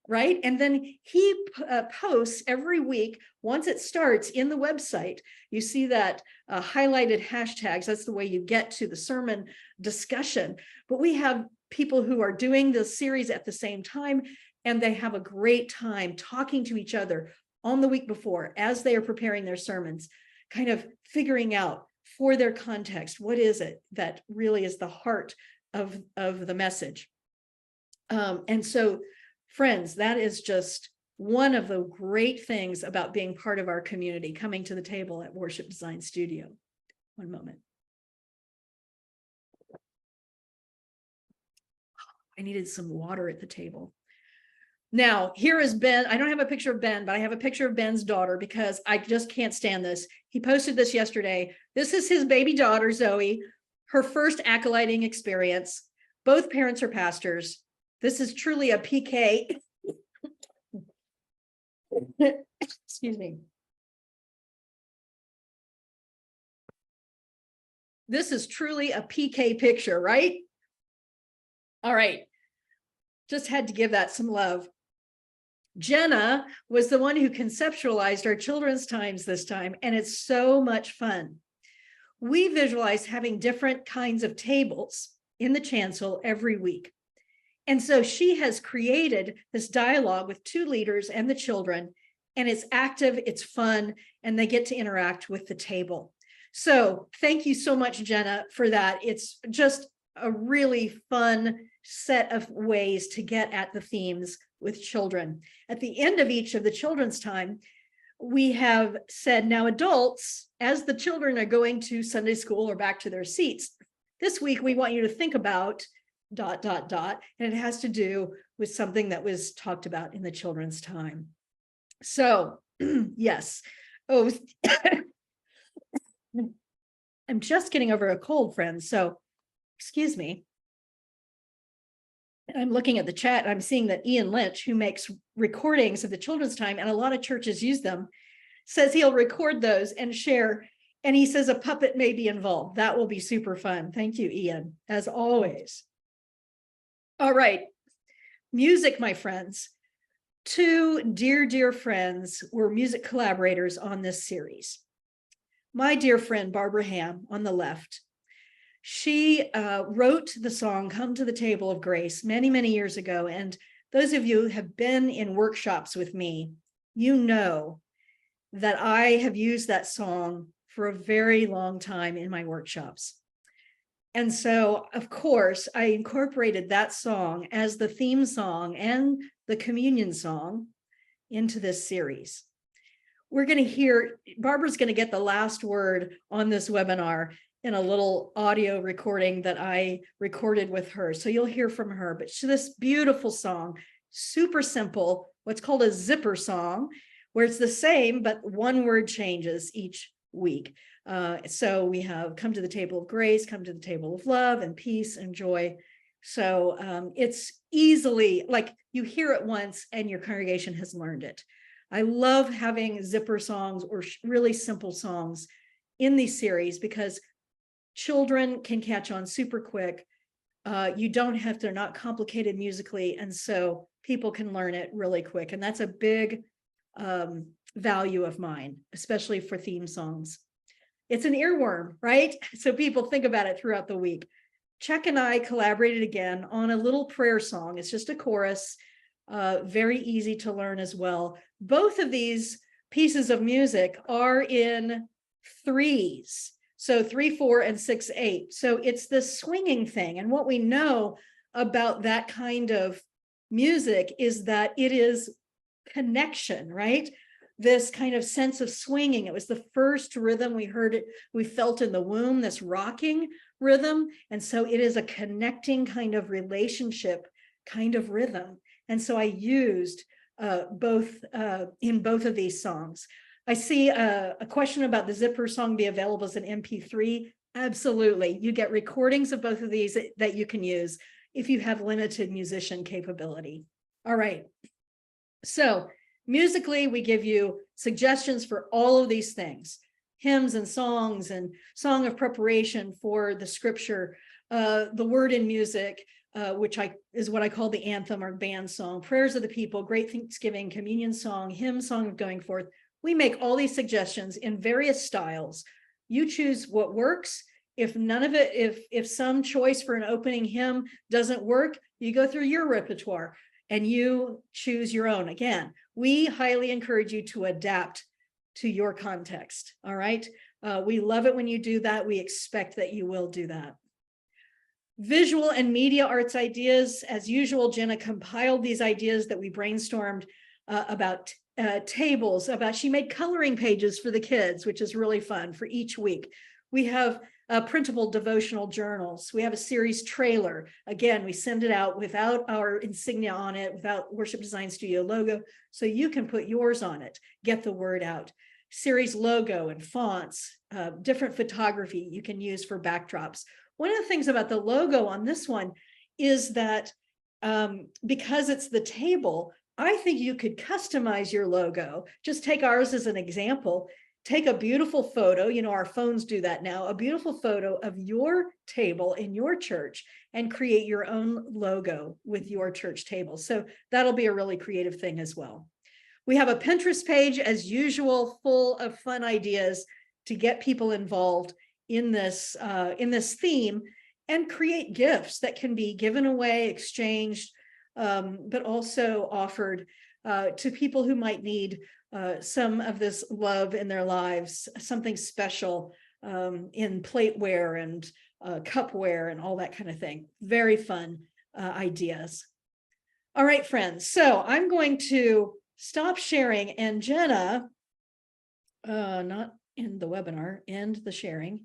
A: right? And then he posts every week, once it starts in the website, you see that highlighted hashtags, that's the way you get to the sermon discussion. But we have people who are doing the series at the same time, and they have a great time talking to each other on the week before as they are preparing their sermons, kind of figuring out for their context, what is it that really is the heart of the message. And so, friends, that is just one of the great things about being part of our community, coming to the table at Worship Design Studio. One moment. I needed some water at the table. Now, here is Ben. I don't have a picture of Ben, but I have a picture of Ben's daughter because I just can't stand this. He posted this yesterday. This is his baby daughter, Zoe, her first acolyting experience. Both parents are pastors. This is truly a PK. Excuse me. This is truly a PK picture, right? All right. Just had to give that some love. Jenna was the one who conceptualized our children's times this time, and it's so much fun. We visualize having different kinds of tables in the chancel every week. And so she has created this dialogue with two leaders and the children, and it's active, it's fun, and they get to interact with the table. So thank you so much, Jenna, for that. It's just a really fun set of ways to get at the themes with children. At the end of each of the children's time, we have said, now adults, as the children are going to Sunday school or back to their seats, this week we want you to think about ... and it has to do with something that was talked about in the children's time. So yes. Oh, I'm just getting over a cold, friends. So excuse me. I'm looking at the chat. I'm seeing that Ian Lynch, who makes recordings of the children's time, and a lot of churches use them, says he'll record those and share. And he says a puppet may be involved. That will be super fun. Thank you, Ian, as always. All right. Music, my friends. Two dear, dear friends were music collaborators on this series. My dear friend, Barbara Ham, on the left. She wrote the song Come to the Table of Grace many, many years ago. And those of you who have been in workshops with me, you know that I have used that song for a very long time in my workshops. And so, of course, I incorporated that song as the theme song and the communion song into this series. We're going to hear, Barbara's going to get the last word on this webinar in a little audio recording that I recorded with her. So you'll hear from her, but this beautiful song, super simple, what's called a zipper song, where it's the same, but one word changes each week. So we have come to the table of grace, come to the table of love and peace and joy. So it's easily, like, you hear it once and your congregation has learned it. I love having zipper songs or really simple songs in these series because children can catch on super quick. You don't have, they're not complicated musically, and so people can learn it really quick. And that's a big value of mine, especially for theme songs. It's an earworm, right? So people think about it throughout the week. Chuck and I collaborated again on a little prayer song. It's just a chorus, very easy to learn as well. Both of these pieces of music are in threes. So 3/4 and 6/8. So it's the swinging thing. And what we know about that kind of music is that it is connection, right? This kind of sense of swinging. It was the first rhythm we heard it, we felt in the womb, this rocking rhythm. And so it is a connecting kind of relationship kind of rhythm. And so I used both in both of these songs. I see a question about the zipper song be available as an MP3. Absolutely. You get recordings of both of these that you can use if you have limited musician capability. All right. So musically, we give you suggestions for all of these things, hymns and songs and song of preparation for the scripture, the word in music, which is what I call the anthem or band song, prayers of the people, great Thanksgiving, communion song, hymn, song of going forth. We make all these suggestions in various styles. You choose what works. If none of it, if some choice for an opening hymn doesn't work, you go through your repertoire and you choose your own. Again, we highly encourage you to adapt to your context. All right. We love it when you do that. We expect that you will do that. Visual and media arts ideas. As usual, Jenna compiled these ideas that we brainstormed about tables, she made coloring pages for the kids, which is really fun for each week. We have printable devotional journals. We have a series trailer. Again, we send it out without our insignia on it, without Worship Design Studio logo, so you can put yours on it, get the word out. Series logo and fonts, different photography you can use for backdrops. One of the things about the logo on this one is that because it's the table, I think you could customize your logo. Just take ours as an example. Take a beautiful photo, our phones do that now, a beautiful photo of your table in your church and create your own logo with your church table. So that'll be a really creative thing as well. We have a Pinterest page, as usual, full of fun ideas to get people involved in this theme and create gifts that can be given away, exchanged, but also offered to people who might need some of this love in their lives, something special in plateware and cupware and all that kind of thing. Very fun ideas. All right, friends. So I'm going to stop sharing, and Jenna, not end the webinar, end the sharing.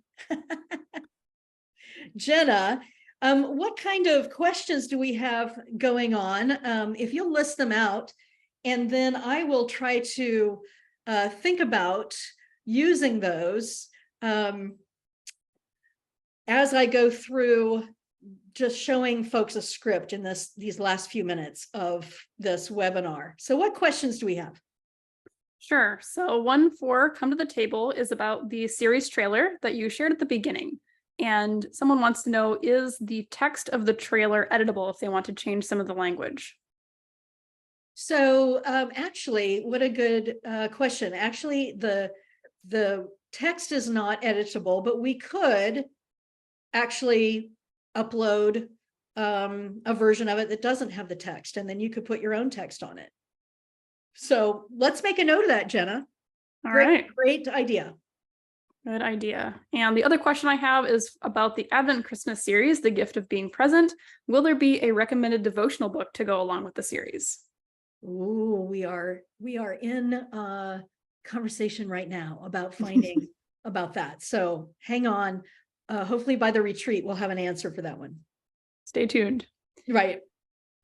A: Jenna, what kind of questions do we have going on? If you'll list them out, and then I will try to think about using those as I go through just showing folks a script in these last few minutes of this webinar. So what questions do we have?
B: Sure. So one for Come to the Table is about the series trailer that you shared at the beginning. And someone wants to know, is the text of the trailer editable if they want to change some of the language?
A: So actually, what a good question. Actually, the text is not editable, but we could actually upload a version of it that doesn't have the text, and then you could put your own text on it. So let's make a note of that, Jenna.
B: All right.
A: Great idea.
B: Good idea. And the other question I have is about the Advent Christmas series, The Gift of Being Present. Will there be a recommended devotional book to go along with the series?
A: Ooh, we are in conversation right now about finding about that. So hang on. Hopefully by the retreat, we'll have an answer for that one.
B: Stay tuned.
A: Right.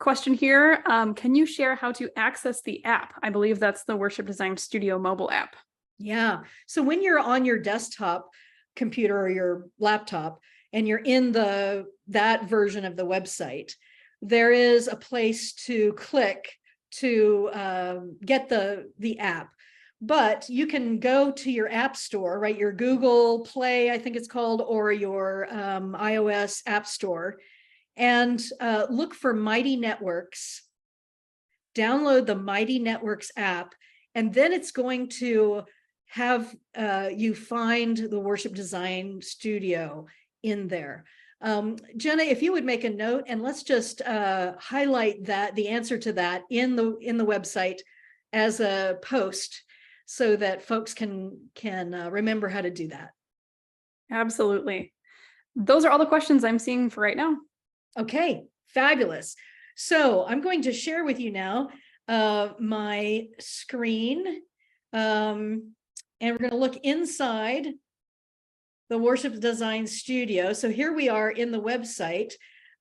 B: Question here. Can you share how to access the app? I believe that's the Worship Design Studio mobile app.
A: Yeah. So when you're on your desktop computer or your laptop and you're in that version of the website, there is a place to click to get the app. But you can go to your app store, right? Your Google Play, I think it's called, or your iOS App Store, and look for Mighty Networks. Download the Mighty Networks app, and then it's going to have you find the Worship Design Studio in there. Jenna, if you would make a note, and let's just highlight the answer to that in the website as a post, so that folks can remember how to do that.
B: Absolutely. Those are all the questions I'm seeing for right now.
A: Okay, fabulous. So I'm going to share with you now my screen. And we're going to look inside the Worship Design Studio. So here we are in the website.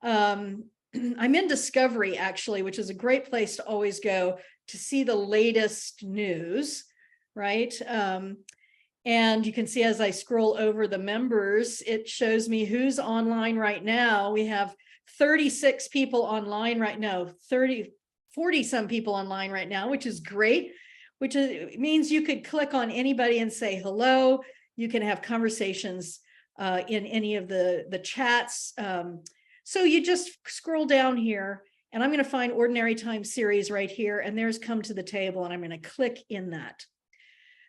A: I'm in Discovery, actually, which is a great place to always go to see the latest news, right? And you can see as I scroll over the members, it shows me who's online right now. We have 36 people online right now, 40 some people online right now, which is great. Which means you could click on anybody and say hello. You can have conversations in any of the chats. So you just scroll down here, and I'm going to find Ordinary Time series right here, and there's Come to the Table, and I'm going to click in that.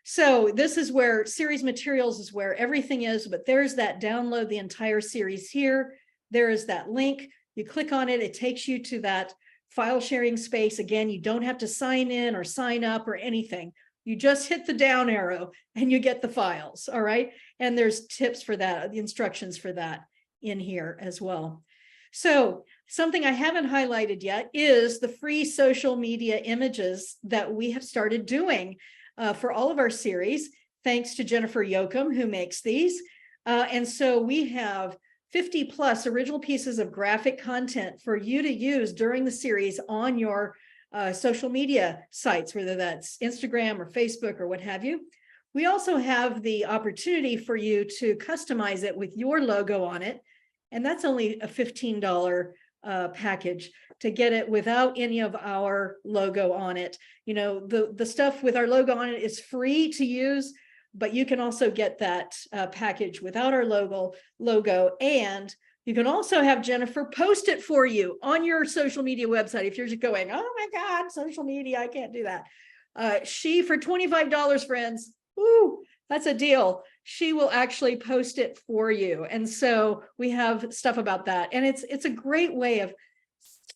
A: So this is where series materials is where everything is, but there's that download the entire series here. There is that link. You click on it, it takes you to that file sharing space. Again, you don't have to sign in or sign up or anything. You just hit the down arrow and you get the files. All right. And there's tips for that, the instructions for that in here as well. So something I haven't highlighted yet is the free social media images that we have started doing for all of our series, thanks to Jennifer Yoakum, who makes these. And so we have 50 plus original pieces of graphic content for you to use during the series on your social media sites, whether that's Instagram or Facebook or what have you. We also have the opportunity for you to customize it with your logo on it. And that's only a $15 package to get it without any of our logo on it. You know, the stuff with our logo on it is free to use, but you can also get that package without our logo, and you can also have Jennifer post it for you on your social media website. If you're just going, oh my God, social media, I can't do that. She, for $25, friends, woo, that's a deal. She will actually post it for you. And so we have stuff about that. And it's a great way of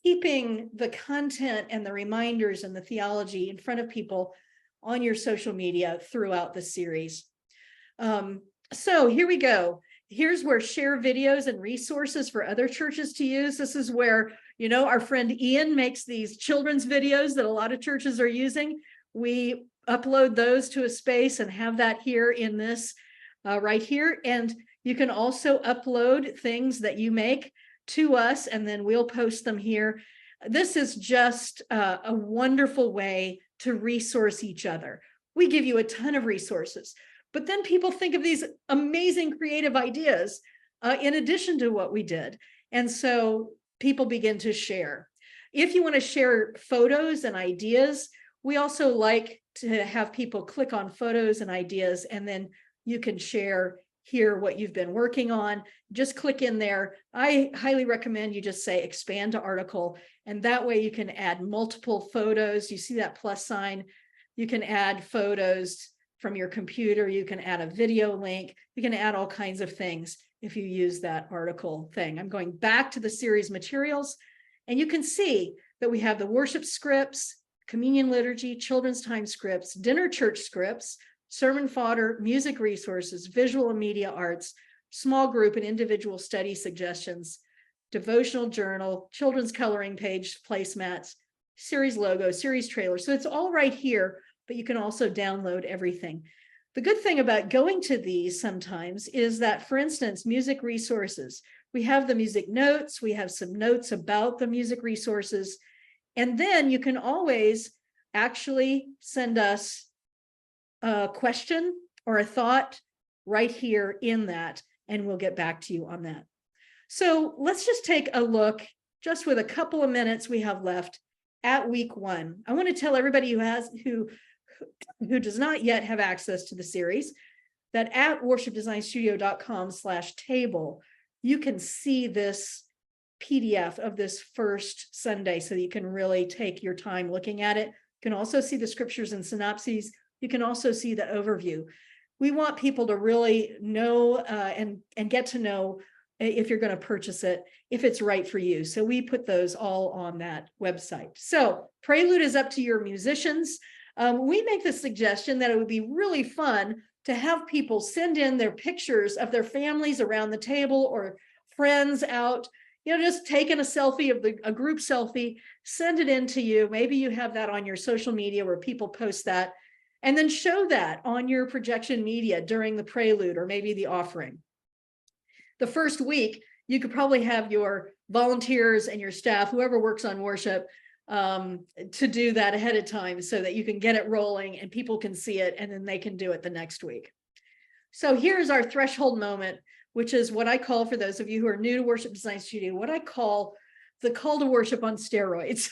A: keeping the content and the reminders and the theology in front of people on your social media throughout the series. So here we go. Here's where share videos and resources for other churches to use. This is where, you know, our friend Ian makes these children's videos that a lot of churches are using. We upload those to a space and have that here in this right here. And you can also upload things that you make to us, and then we'll post them here. This is just a wonderful way to resource each other. We give you a ton of resources, but then people think of these amazing creative ideas in addition to what we did. And so people begin to share. If you want to share photos and ideas, we also like to have people click on photos and ideas, and then you can share here what you've been working on. Just click in there. I highly recommend you just say expand to article, and that way you can add multiple photos. You see that plus sign? You can add photos from your computer. You can add a video link. You can add all kinds of things if you use that article thing. I'm going back to the series materials, and you can see that we have the worship scripts, communion liturgy, children's time scripts, dinner church scripts, sermon fodder, music resources, visual and media arts, small group and individual study suggestions, devotional journal, children's coloring page, placemats, series logo, series trailer. So it's all right here, but you can also download everything. The good thing about going to these sometimes is that, for instance, music resources, we have the music notes, we have some notes about the music resources, and then you can always actually send us a question or a thought right here in that, and we'll get back to you on that. So let's just take a look, just with a couple of minutes we have left, at week 1. I want to tell everybody who does not yet have access to the series that at worshipdesignstudio.com/table, you can see this PDF of this first Sunday so that you can really take your time looking at it. You can also see the scriptures and synopses. You can also see the overview. We want people to really know and get to know, if you're going to purchase it, if it's right for you. So we put those all on that website. So Prelude is up to your musicians. We make the suggestion that it would be really fun to have people send in their pictures of their families around the table or friends out, just taking a selfie of a group selfie, send it in to you. Maybe you have that on your social media where people post that, and then show that on your projection media during the prelude or maybe the offering. The first week, you could probably have your volunteers and your staff, whoever works on worship, to do that ahead of time so that you can get it rolling and people can see it, and then they can do it the next week. So here's our threshold moment, which is what I call, for those of you who are new to Worship Design Studio, what I call the call to worship on steroids.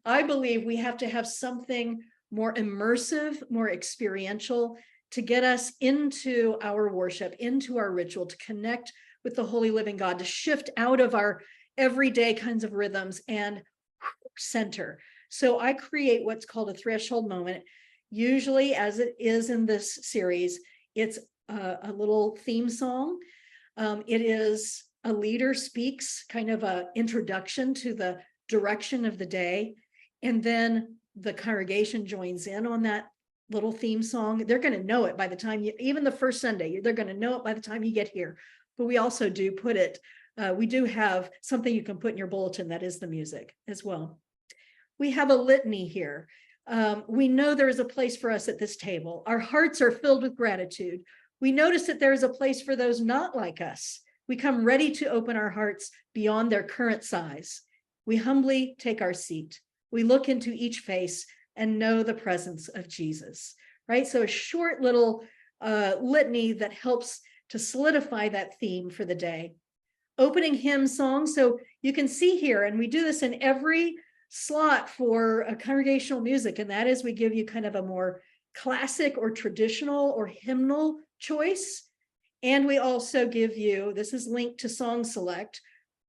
A: I believe we have to have something more immersive, more experiential, to get us into our worship, into our ritual, to connect with the holy living God, to shift out of our everyday kinds of rhythms and center. So I create what's called a threshold moment. Usually, as it is in this series, it's a little theme song. It is a leader speaks, kind of an introduction to the direction of the day. And then the congregation joins in on that little theme song. They're going to know it by the time even the first Sunday, they're going to know it by the time you get here. But we also do put it, we do have something you can put in your bulletin that is the music as well. We have a litany here. We know there is a place for us at this table. Our hearts are filled with gratitude. We notice that there is a place for those not like us. We come ready to open our hearts beyond their current size. We humbly take our seat. We look into each face and know the presence of Jesus, right? So a short little litany that helps to solidify that theme for the day. Opening hymn song. So you can see here, and we do this in every slot for a congregational music, and that is we give you kind of a more classic or traditional or hymnal choice. And we also give you, this is linked to Song Select.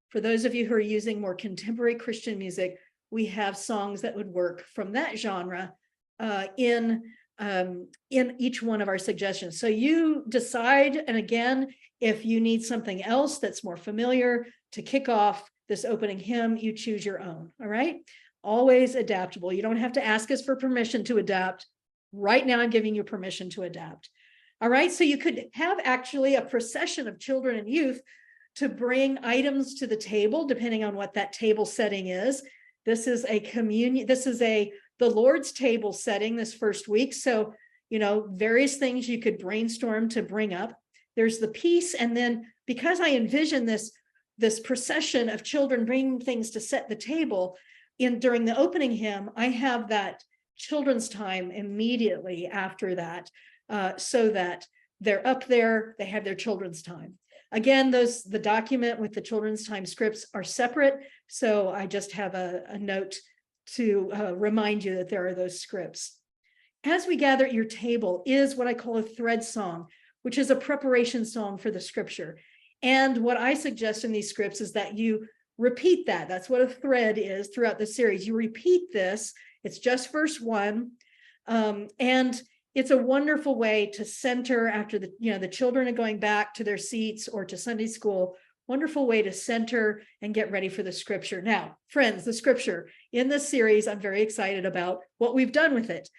A: For those of you who are using more contemporary Christian music, we have songs that would work from that genre in each one of our suggestions. So you decide, and again, if you need something else that's more familiar to kick off this opening hymn, you choose your own, all right? Always adaptable. You don't have to ask us for permission to adapt. Right now, I'm giving you permission to adapt. All right, so you could have actually a procession of children and youth to bring items to the table, depending on what that table setting is. This is a communion, this is the Lord's table setting this first week. So, various things you could brainstorm to bring up. There's the piece, and then because I envision this procession of children bringing things to set the table during the opening hymn, I have that children's time immediately after that, so that they're up there, they have their children's time. Again, the document with the children's time scripts are separate, so I just have a note to remind you that there are those scripts. As we gather at your table is what I call a thread song, which is a preparation song for the scripture. And what I suggest in these scripts is that you repeat that. That's what a thread is throughout the series. You repeat this. It's just verse 1. And it's a wonderful way to center after the children are going back to their seats or to Sunday school. Wonderful way to center and get ready for the scripture. Now, friends, the scripture in this series, I'm very excited about what we've done with it.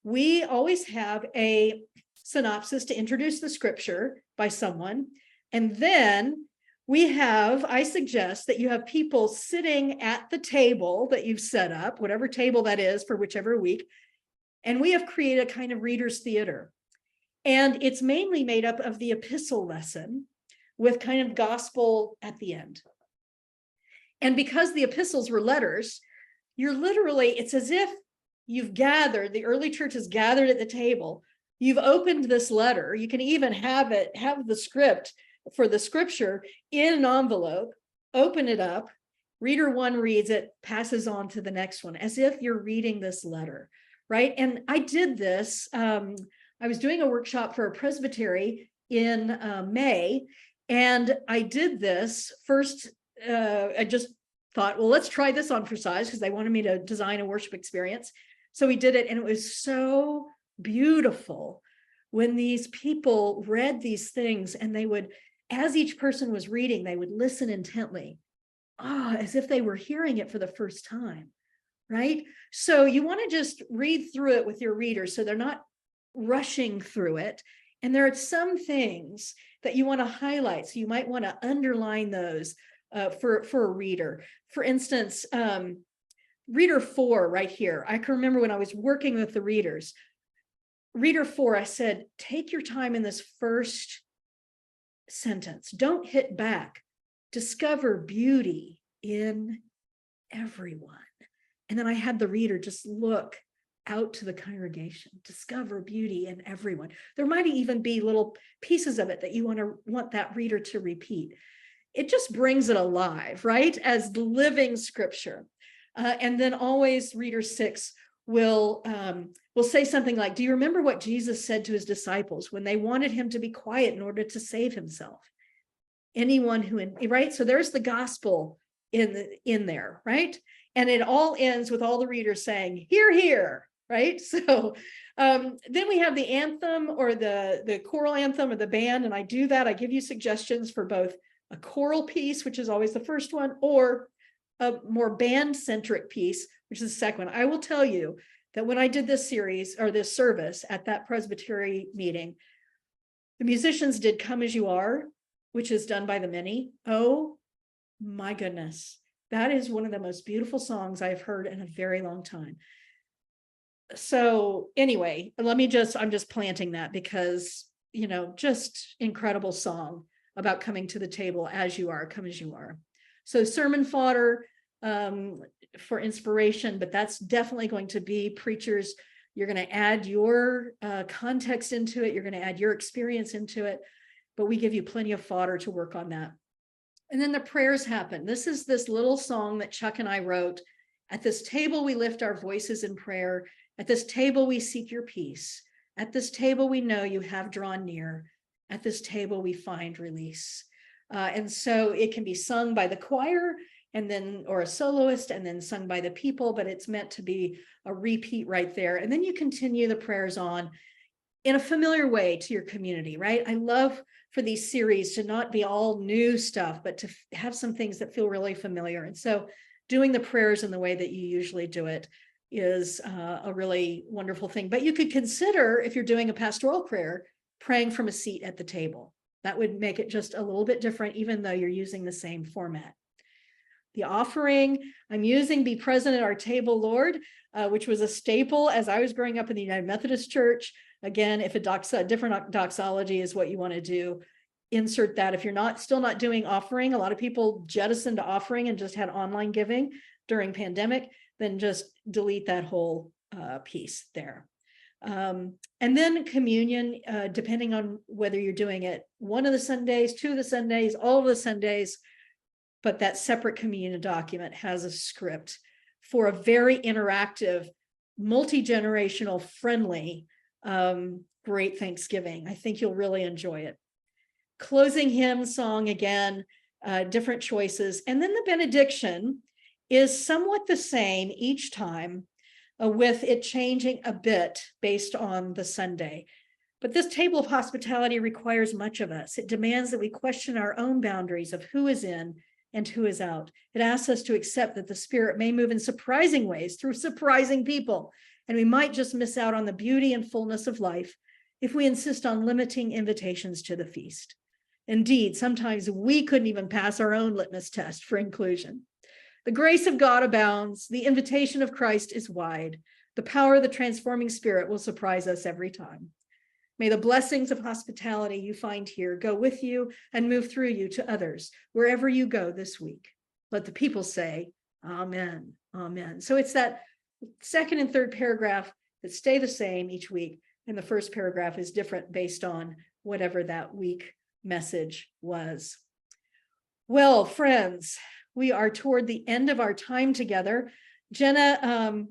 A: We always have a synopsis to introduce the scripture by someone. And then I suggest that you have people sitting at the table that you've set up, whatever table that is for whichever week. And we have created a kind of reader's theater. And it's mainly made up of the epistle lesson with kind of gospel at the end. And because the epistles were letters, it's as if you've gathered, the early church has gathered at the table. You've opened this letter. You can even have the script for the scripture in an envelope, open it up, reader one reads it, passes on to the next one, as if you're reading this letter, right? And I did this. I was doing a workshop for a presbytery in May, and I did this first. I just thought, well, let's try this on for size, because they wanted me to design a worship experience. So we did it, and it was so beautiful when these people read these things, and they would, as each person was reading, they would listen intently, as if they were hearing it for the first time, right? So you want to just read through it with your readers so they're not rushing through it. And there are some things that you want to highlight. So you might want to underline those for a reader. For instance, reader 4 right here. I can remember when I was working with the readers, reader 4, I said, take your time in this first sentence. Don't hit back. Discover beauty in everyone. And then I had the reader just look out to the congregation, discover beauty in everyone. There might even be little pieces of it that you want that reader to repeat. It just brings it alive, right? As living scripture. And then always reader 6 will say something like, do you remember what Jesus said to his disciples when they wanted him to be quiet in order to save himself? Anyone right? So there's the gospel in there, right? And it all ends with all the readers saying, hear, hear, right? So then we have the anthem, or the choral anthem, or the band. And I do that. I give you suggestions for both a choral piece, which is always the first one, or a more band-centric piece, which is the second one. I will tell you that when I did this series, or this service at that presbytery meeting, the musicians did Come As You Are, which is done by the Many. Oh my goodness. That is one of the most beautiful songs I've heard in a very long time. So anyway, I'm just planting that because, just incredible song about coming to the table as you are, come as you are. So sermon fodder for inspiration, but that's definitely going to be preachers. You're going to add your context into it. You're going to add your experience into it, but we give you plenty of fodder to work on that. And then the prayers happen. This is this little song that Chuck and I wrote. At this table, we lift our voices in prayer. At this table, we seek your peace. At this table, we know you have drawn near. At this table, we find release. And so it can be sung by the choir or a soloist, and then sung by the people, but it's meant to be a repeat right there. And then you continue the prayers on in a familiar way to your community, right? I love for these series to not be all new stuff, but to have some things that feel really familiar. And so doing the prayers in the way that you usually do it is a really wonderful thing. But you could consider, if you're doing a pastoral prayer, praying from a seat at the table. That would make it just a little bit different, even though you're using the same format. The offering I'm using, Be Present at Our Table, Lord, which was a staple as I was growing up in the United Methodist Church. Again, if a different doxology is what you want to do, insert that. If you're still not doing offering, a lot of people jettisoned offering and just had online giving during pandemic, then just delete that whole piece there. And then communion, depending on whether you're doing it one of the Sundays, 2 of the Sundays, all of the Sundays, but that separate communion document has a script for a very interactive, multi-generational, friendly, great Thanksgiving. I think you'll really enjoy it. Closing hymn song again, different choices. And then the benediction is somewhat the same each time, with it changing a bit based on the Sunday. But this table of hospitality requires much of us. It demands that we question our own boundaries of who is in and who is out. It asks us to accept that the Spirit may move in surprising ways through surprising people, and we might just miss out on the beauty and fullness of life if we insist on limiting invitations to the feast. Indeed, sometimes we couldn't even pass our own litmus test for inclusion. The grace of God abounds. The invitation of Christ is wide. The power of the transforming Spirit will surprise us every time. May the blessings of hospitality you find here go with you and move through you to others, wherever you go this week. Let the people say, Amen, Amen. So it's that second and third paragraph that stay the same each week, and the first paragraph is different based on whatever that week message was. Well, friends, we are toward the end of our time together. Jenna,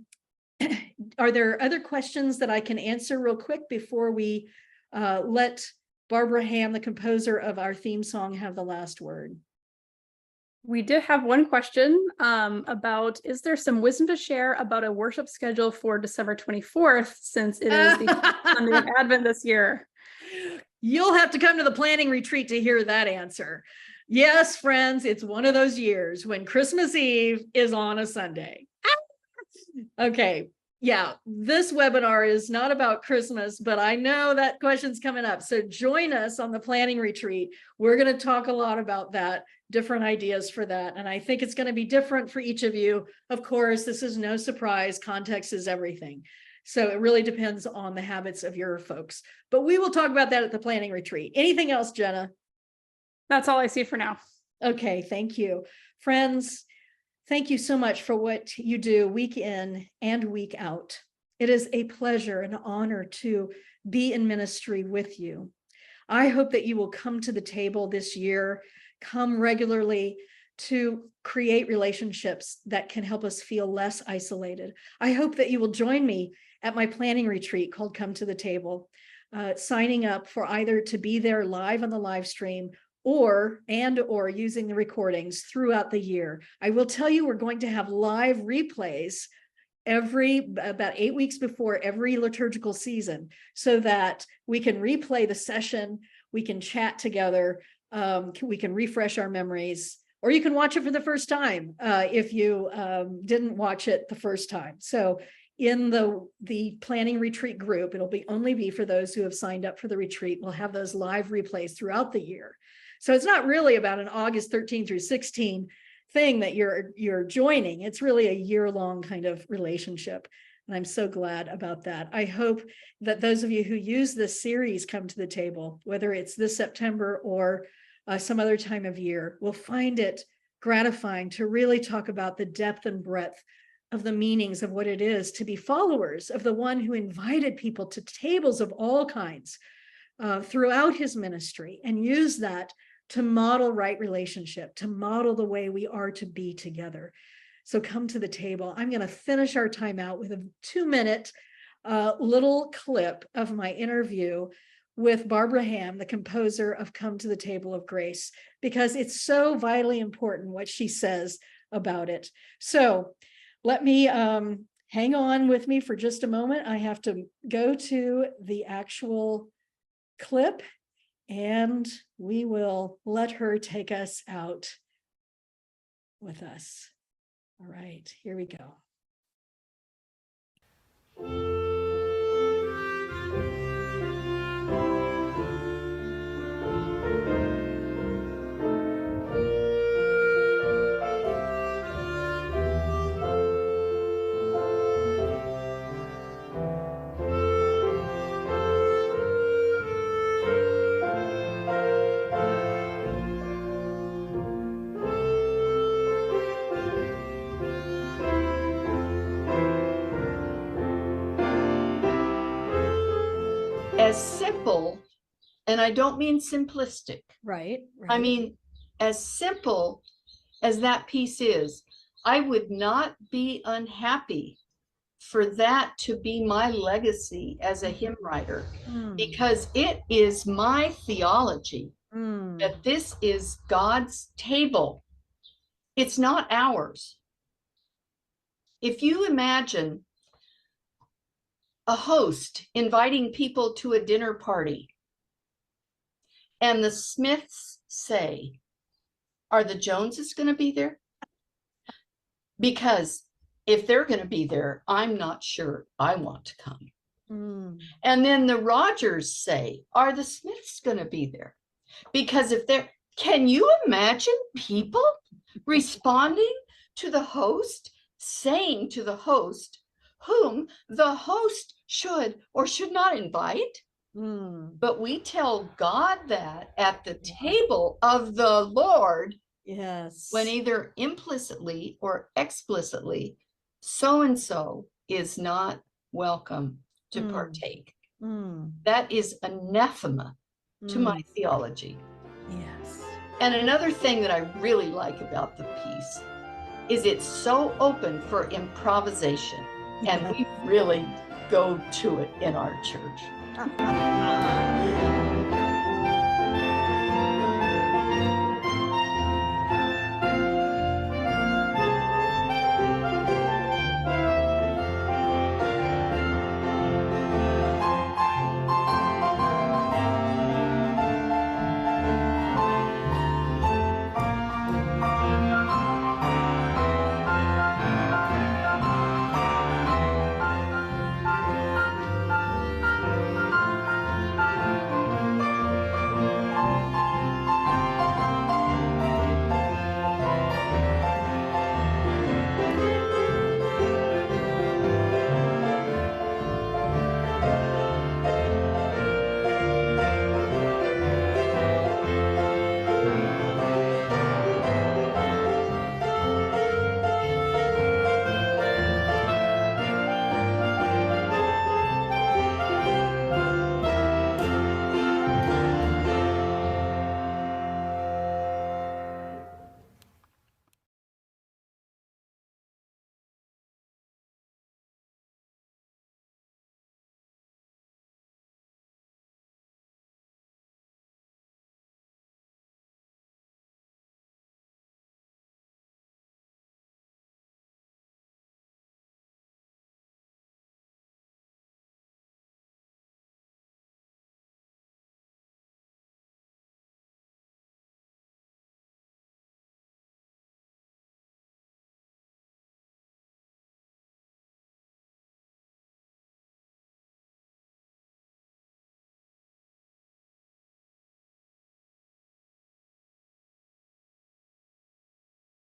A: are there other questions that I can answer real quick before we let Barbara Ham, the composer of our theme song, have the last word?
B: We did have one question about, is there some wisdom to share about a worship schedule for December 24th, since it is the Sunday of Advent this year?
A: You'll have to come to the planning retreat to hear that answer. Yes, friends, it's one of those years when Christmas Eve is on a Sunday. Okay, yeah, this webinar is not about Christmas, but I know that question's coming up. So join us on the planning retreat. We're going to talk a lot about that, different ideas for that. And I think it's going to be different for each of you. Of course, this is no surprise. Context is everything. So it really depends on the habits of your folks. But we will talk about that at the planning retreat. Anything else, Jenna?
B: That's all I see for now.
A: Okay, thank you. Friends, thank you so much for what you do week in and week out. It is a pleasure and honor to be in ministry with you. I hope that you will come to the table this year, come regularly to create relationships that can help us feel less isolated. I hope that you will join me at my planning retreat called Come to the Table, signing up for either to be there live on the live stream or using the recordings throughout the year. I will tell you, we're going to have live replays about 8 weeks before every liturgical season, so that we can replay the session, we can chat together, we can refresh our memories, or you can watch it for the first time if you didn't watch it the first time. So in the planning retreat group, it'll only be for those who have signed up for the retreat. We'll have those live replays throughout the year. So it's not really about an August 13 through 16 thing that you're joining. It's really a year-long kind of relationship. And I'm so glad about that. I hope that those of you who use this series Come to the Table, whether it's this September or some other time of year, will find it gratifying to really talk about the depth and breadth of the meanings of what it is to be followers of the one who invited people to tables of all kinds throughout his ministry, and use that to model right relationship, to model the way we are to be together. So come to the table. I'm going to finish our time out with a 2-minute little clip of my interview with Barbara Ham, the composer of Come to the Table of Grace, because it's so vitally important what she says about it. So let me hang on with me for just a moment. I have to go to the actual clip, and we will let her take us out with us. All right, here we go.
C: As simple, and I don't mean simplistic.
A: Right.
C: I mean, as simple as that piece is, I would not be unhappy for that to be my legacy as a hymn writer, because it is my theology that this is God's table. It's not ours. If you imagine a host inviting people to a dinner party, and the Smiths say, are the Joneses going to be there? Because if they're going to be there, I'm not sure I want to come. And then the Rogers say, are the Smiths going to be there? Because if they're, can you imagine people responding to the host, saying to the host, whom the host should or should not invite? But we tell God that at the table of the Lord,
A: Yes.
C: when either implicitly or explicitly, so-and-so is not welcome to partake. That is anathema to my theology.
A: Yes.
C: And another thing that I really like about the piece is it's so open for improvisation, and we really go to it in our church.